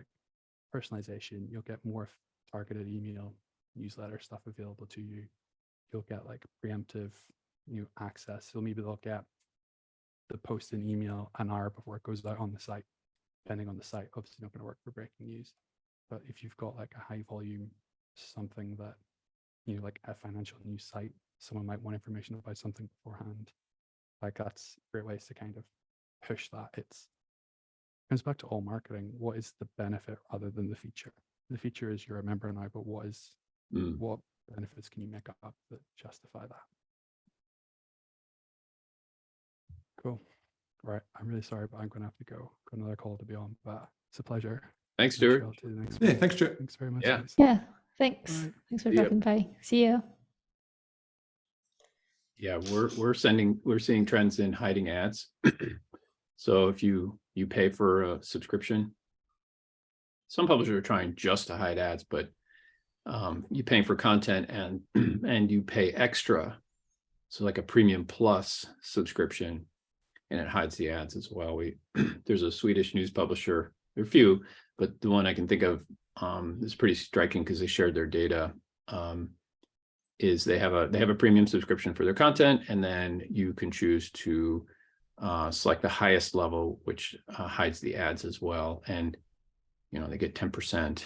personalization. You'll get more targeted email, newsletter stuff available to you. You'll get preemptive access. So maybe they'll get the post in email an hour before it goes out on the site, depending on the site. Obviously not going to work for breaking news. But if you've got a high volume, something that, a financial news site, someone might want information about something beforehand. That's great ways to kind of push that. It comes back to all marketing. What is the benefit rather than the feature? The feature is you're a member now, but what benefits can you make up that justify that? Cool. Right. I'm really sorry, but I'm going to have to go. Got another call to be on, but it's a pleasure. Thanks, Stuart. Yeah, thanks, Stuart. Thanks very much. Yeah. Guys. Yeah, thanks. All right. Thanks for See ya. dropping by. See you. Yeah, we're seeing trends in hiding ads. So if you pay for a subscription, some publishers are trying just to hide ads, but you're paying for content and and you pay extra. So like a premium plus subscription, and it hides the ads as well. There's a Swedish news publisher, there are a few, but the one I can think of is pretty striking because they shared their data. Is they have a premium subscription for their content, and then you can choose to select the highest level, which hides the ads as well. And they get 10%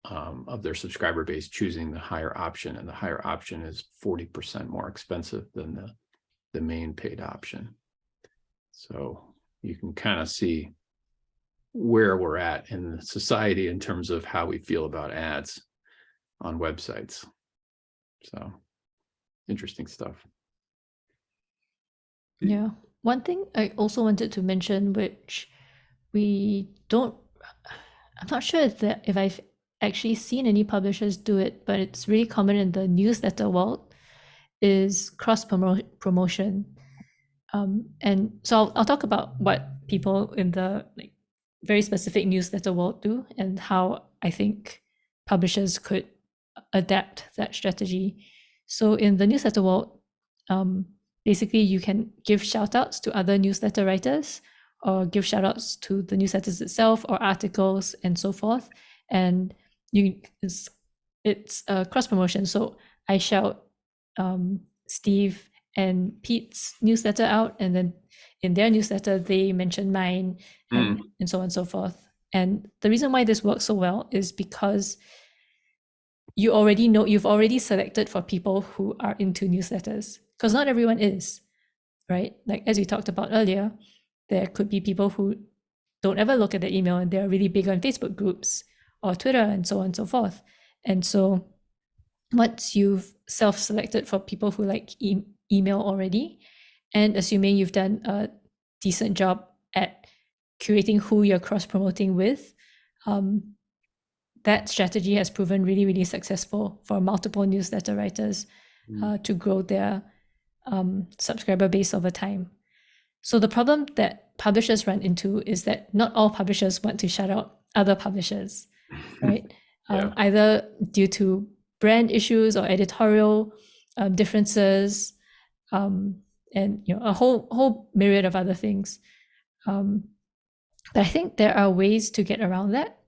of their subscriber base choosing the higher option, and the higher option is 40% more expensive than the main paid option. So you can kind of see where we're at in society in terms of how we feel about ads on websites. So interesting stuff. Yeah. One thing I also wanted to mention, which I'm not sure if I've actually seen any publishers do it, but it's really common in the newsletter world, is cross promotion. And so I'll talk about what people in the very specific newsletter world do, and how I think publishers could adapt that strategy. So in the newsletter world, basically you can give shout outs to other newsletter writers, or give shout outs to the newsletters itself, or articles and so forth. And it's a cross promotion. So I shout Steve and Pete's newsletter out, and then in their newsletter they mention mine, and so on and so forth. And the reason why this works so well is because you've already selected for people who are into newsletters, because not everyone is, right? Like as we talked about earlier, there could be people who don't ever look at the email, and they're really big on Facebook groups or Twitter and so on and so forth. And so once you've self-selected for people who like email already, and assuming you've done a decent job at curating who you're cross-promoting with, that strategy has proven really, really successful for multiple newsletter writers to grow their subscriber base over time. So the problem that publishers run into is that not all publishers want to shout out other publishers, right? Yeah. Either due to brand issues or editorial differences, and a whole myriad of other things. But I think there are ways to get around that.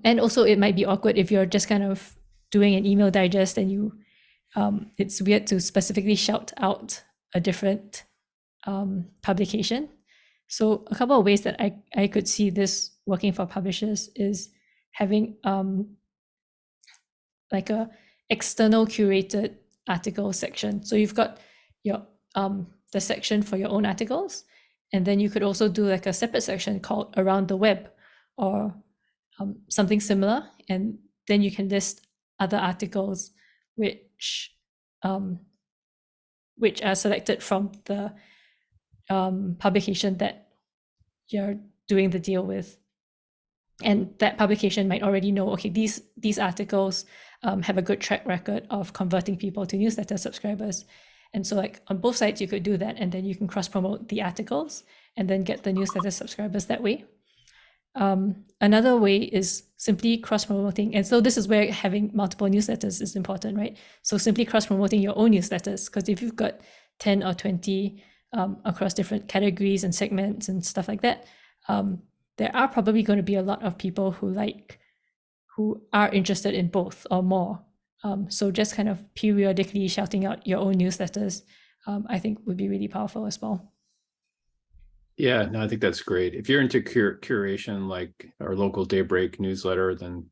And also it might be awkward if you're just kind of doing an email digest and it's weird to specifically shout out a different publication. So a couple of ways that I could see this working for publishers is having like a external curated article section. So you've got your the section for your own articles, and then you could also do like a separate section called Around the Web, or something similar, and then you can list other articles which are selected from the publication that you're doing the deal with. And that publication might already know, okay, these articles have a good track record of converting people to newsletter subscribers. And so like on both sides, you could do that, and then you can cross promote the articles and then get the newsletter subscribers that way. Another way is simply cross promoting. And so this is where having multiple newsletters is important, right? So simply cross promoting your own newsletters, because if you've got 10 or 20 across different categories and segments and stuff like that, there are probably going to be a lot of people who are interested in both or more. So just kind of periodically shouting out your own newsletters, I think would be really powerful as well. Yeah, no, I think that's great. If you're into curation, like our local Daybreak newsletter, then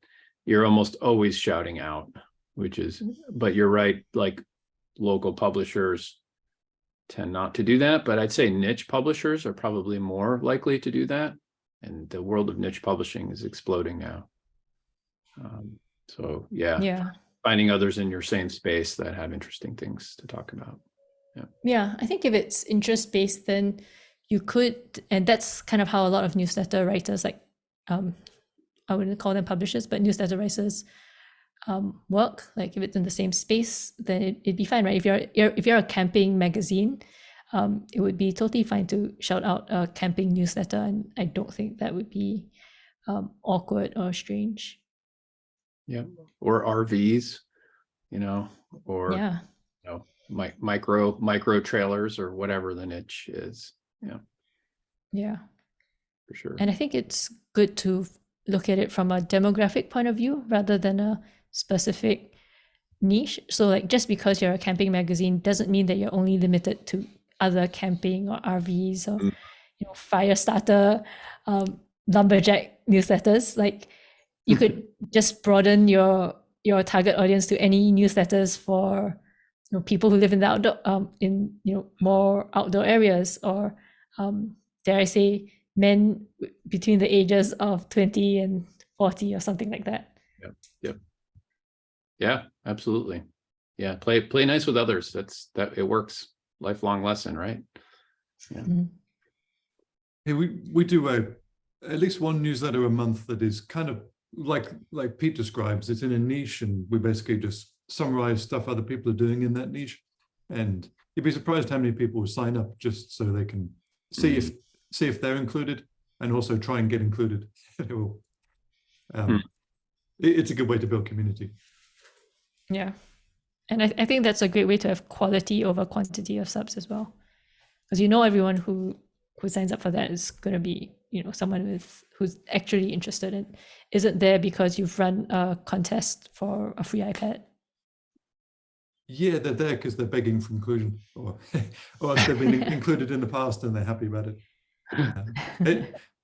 you're almost always shouting out, but you're right, like local publishers tend not to do that, but I'd say niche publishers are probably more likely to do that. And the world of niche publishing is exploding now. So yeah, finding others in your same space that have interesting things to talk about. Yeah, I think if it's interest-based, then you could, and that's kind of how a lot of newsletter writers, like I wouldn't call them publishers, but newsletter writers work. Like if it's in the same space, then it'd be fine, right? If you're a camping magazine, it would be totally fine to shout out a camping newsletter, and I don't think that would be awkward or strange. Yeah, or RVs, or Yeah. micro trailers or whatever the niche is. Yeah. For sure. And I think it's good to look at it from a demographic point of view rather than a specific niche. So like just because you're a camping magazine doesn't mean that you're only limited to other camping or RVs or fire starter, lumberjack newsletters. Like you could just broaden your target audience to any newsletters for people who live in the outdoor more outdoor areas, or dare I say men between the ages of 20 and 40 or something like that. Yep. Yeah, absolutely. Yeah, play nice with others. That it works. Lifelong lesson, right? Yeah. Mm-hmm. Hey, we do at least one newsletter a month that is kind of like Pete describes. It's in a niche, and we basically just summarize stuff other people are doing in that niche. And you'd be surprised how many people sign up just so they can see if they're included, and also try and get included. It's a good way to build community. Yeah. And I think that's a great way to have quality over quantity of subs as well. Because everyone who signs up for that is going to be, someone who's actually interested and isn't there because you've run a contest for a free iPad. Yeah, they're there because they're begging for inclusion, or else they've been included in the past and they're happy about it.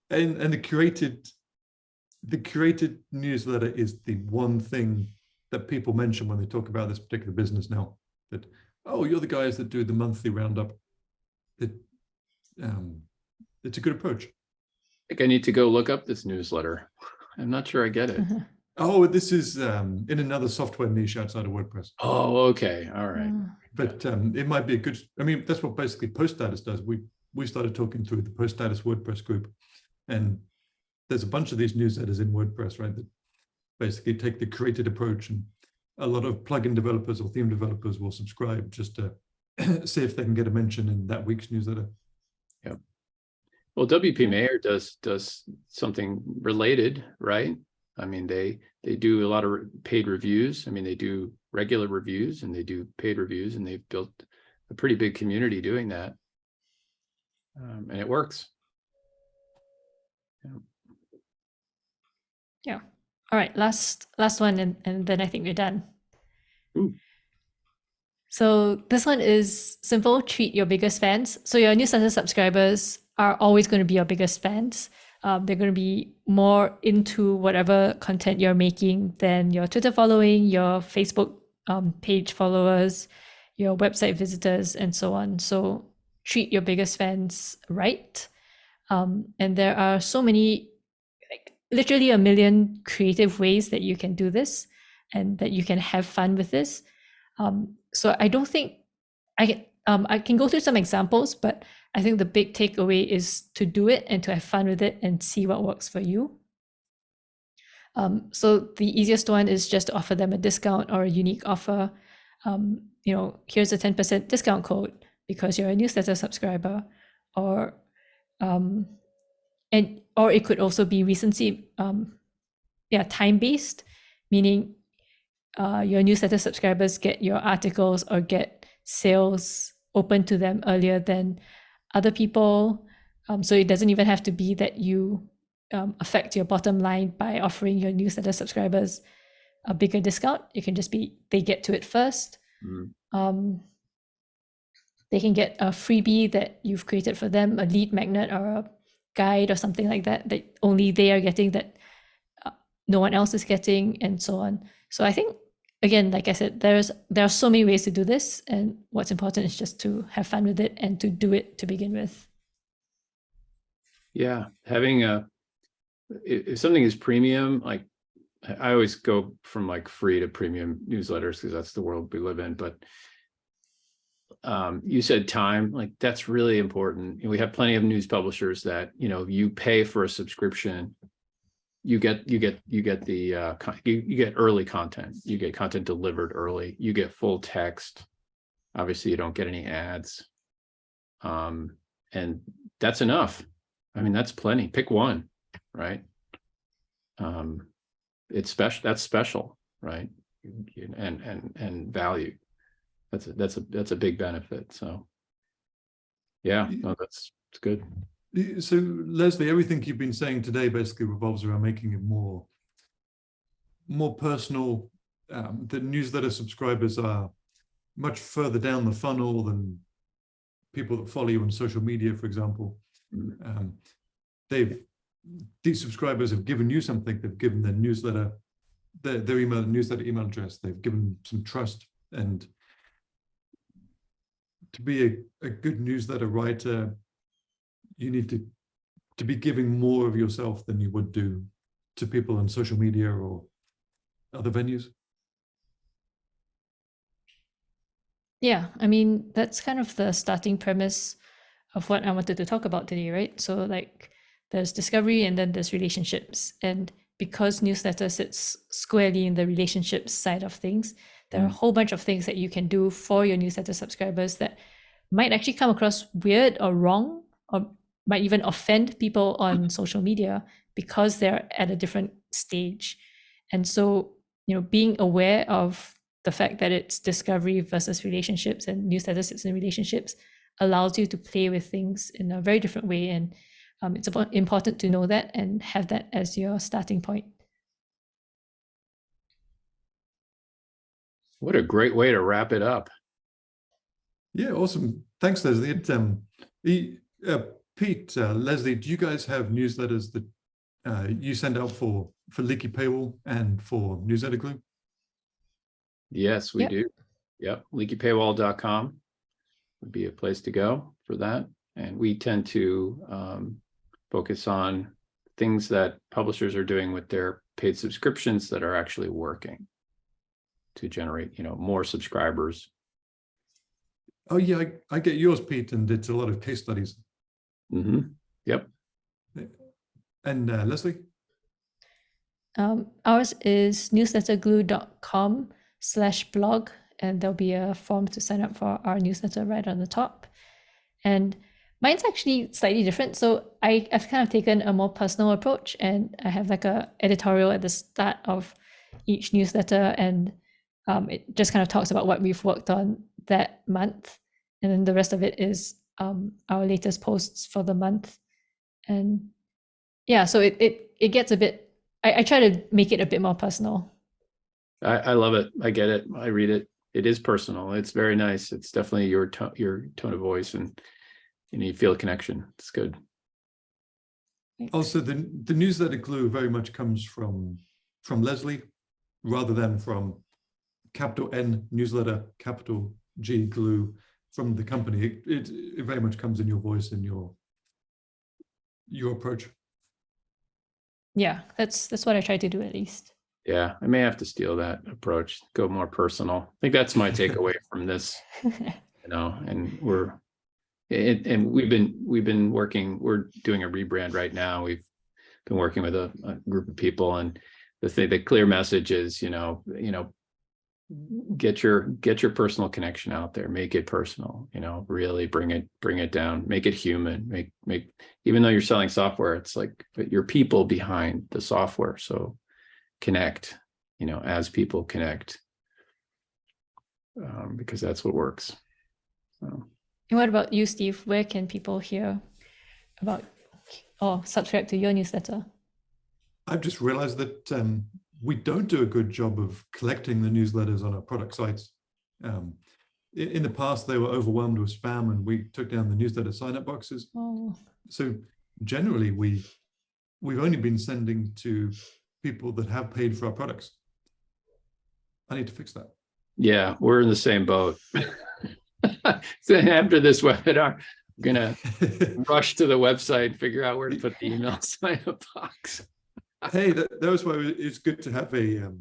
And the curated newsletter is the one thing that people mention when they talk about this particular business now. That, oh, you're the guys that do the monthly roundup. It's a good approach. I think I need to go look up this newsletter. I'm not sure I get it. Oh, this is in another software niche outside of WordPress. Oh, okay. All right. But it might be a good, that's what basically Post Status does. We started talking through the Post Status WordPress group, and there's a bunch of these newsletters in WordPress, right, that basically take the curated approach, and a lot of plugin developers or theme developers will subscribe just to see if they can get a mention in that week's newsletter. Yeah. Well, WP Mayor does something related, right? They do a lot of paid reviews. They do regular reviews and they do paid reviews, and they've built a pretty big community doing that. And it works. Yeah. All right, last one, and then I think we're done. Ooh. So this one is simple: treat your biggest fans. So your newsletter subscribers are always going to be your biggest fans. They're going to be more into whatever content you're making than your Twitter following, your Facebook page followers, your website visitors, and so on. So treat your biggest fans right. And there are so many, literally a million creative ways that you can do this and that you can have fun with this. So I don't think I can go through some examples, but I think the big takeaway is to do it and to have fun with it and see what works for you. So the easiest one is just to offer them a discount or a unique offer. Here's a 10% discount code because you're a newsletter subscriber, or it could also be recency, time-based, meaning your newsletter subscribers get your articles or get sales open to them earlier than other people. So it doesn't even have to be that you affect your bottom line by offering your newsletter subscribers a bigger discount. It can just be they get to it first. They can get a freebie that you've created for them, a lead magnet or a guide or something like that only they are getting, that no one else is getting, and so on. So I think, again, like I said, there are so many ways to do this, and what's important is just to have fun with it and to do it to begin with. Yeah, having if something is premium, like I always go from free to premium newsletters because that's the world we live in. But you said time, that's really important. We have plenty of news publishers that, you pay for a subscription, you get early content. You get content delivered early. You get full text. Obviously, you don't get any ads. And that's enough. I mean, that's plenty. Pick one, right? It's special. That's special, right? And value. That's a big benefit. So, yeah, no, it's good. So, Lesley, everything you've been saying today basically revolves around making it more personal. The newsletter subscribers are much further down the funnel than people that follow you on social media, for example. These subscribers have given you something. They've given their newsletter, their newsletter email address. They've given some trust. And to be a good newsletter writer, you need to be giving more of yourself than you would do to people on social media or other venues. Yeah, I mean, that's kind of the starting premise of what I wanted to talk about today, right? So like there's discovery and then there's relationships. And because newsletter sits squarely in the relationships side of things, there are a whole bunch of things that you can do for your newsletter subscribers that might actually come across weird or wrong, or might even offend people on social media because they're at a different stage. And so, being aware of the fact that it's discovery versus relationships and newsletter sits in relationships allows you to play with things in a very different way. And it's important to know that and have that as your starting point. What a great way to wrap it up. Yeah, awesome. Thanks, Lesley. Pete, Lesley, do you guys have newsletters that you send out for Leaky Paywall and for Newsletter Glue? Yes, we do. Yep. leakypaywall.com would be a place to go for that. And we tend to focus on things that publishers are doing with their paid subscriptions that are actually working to generate, more subscribers. Oh yeah, I get yours, Pete, and it's a lot of case studies. Yep. And Lesley? Ours is newsletterglue.com/blog, and there'll be a form to sign up for our newsletter right on the top. And mine's actually slightly different. So I've kind of taken a more personal approach, and I have like a editorial at the start of each newsletter, and it just kind of talks about what we've worked on that month. And then the rest of it is our latest posts for the month. And yeah, so it gets a bit, I try to make it a bit more personal. I love it. I get it. I read it. It is personal. It's very nice. It's definitely your tone of voice, and you feel a connection. It's good. Thanks. Also, the newsletter glue very much comes from Lesley, rather than from capital N newsletter, capital G glue from the company. It very much comes in your voice and your approach. Yeah, that's what I try to do at least. Yeah, I may have to steal that approach, go more personal. I think that's my takeaway from this, and we've been working, we're doing a rebrand right now. We've been working with a group of people, and the clear message is, get your personal connection out there, make it personal, really bring it down, make it human, make even though you're selling software, it's like your people behind the software. So connect, as people connect, because that's what works. So. And what about you, Steve? Where can people hear about or subscribe to your newsletter? I've just realized that we don't do a good job of collecting the newsletters on our product sites. In the past, they were overwhelmed with spam, and we took down the newsletter sign-up boxes. Oh. So generally, we've only been sending to people that have paid for our products. I need to fix that. Yeah, we're in the same boat. So after this webinar, I'm gonna rush to the website and figure out where to put the email sign-up box. Hey, that was why it's good to have a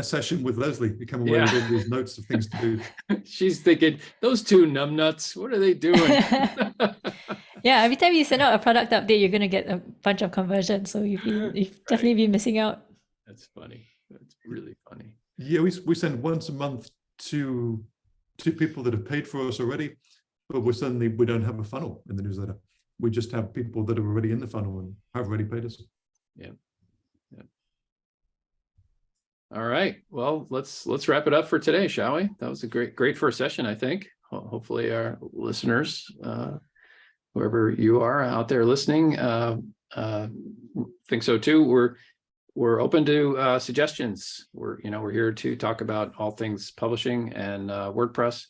session with Lesley, become aware of all these notes of things to do. She's thinking, those two numbnuts, what are they doing? Yeah, every time you send out a product update, you're gonna get a bunch of conversions. So you've definitely been missing out. That's funny. That's really funny. Yeah, we send once a month to people that have paid for us already, but we don't have a funnel in the newsletter. We just have people that are already in the funnel and have already paid us. Yeah. All right. Well, let's wrap it up for today, shall we? That was a great first session, I think. Hopefully our listeners, whoever you are out there listening, think so too. We're open to suggestions. We're here to talk about all things publishing and WordPress.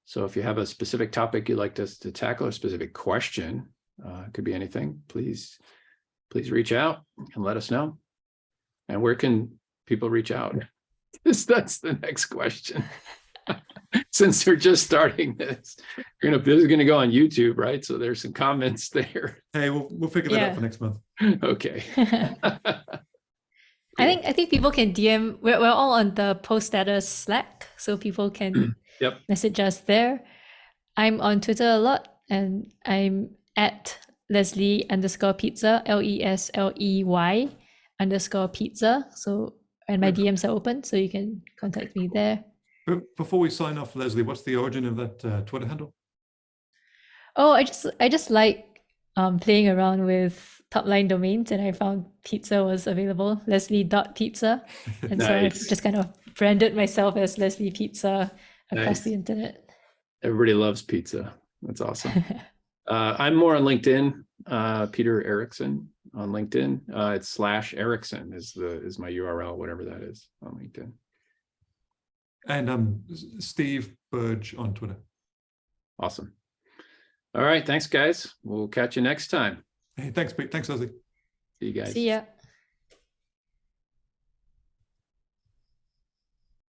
So if you have a specific topic you'd like us to tackle, a specific question, it could be anything, please reach out and let us know. And where can people reach out? That's the next question. Since they're just starting this, this is gonna go on YouTube, right? So there's some comments there. Hey, we'll figure that out for next month. Okay. I think people can DM. We're all on the post status Slack, so people can message us there. I'm on Twitter a lot, and I'm at Lesley_pizza, LESLEY_pizza. So, and my DMs are open, so you can contact me there. Before we sign off, Lesley, what's the origin of that Twitter handle? Oh, I just like playing around with top-line domains, and I found pizza was available, Lesley.pizza. And so I've just kind of branded myself as Lesley Pizza across the internet. Everybody loves pizza. That's awesome. I'm more on LinkedIn, Peter Ericson on LinkedIn. It's /Ericson is my URL, whatever that is on LinkedIn. And Steve Burge on Twitter. Awesome. All right. Thanks, guys. We'll catch you next time. Hey, thanks, Pete. Thanks, Lesley. See you guys. See ya.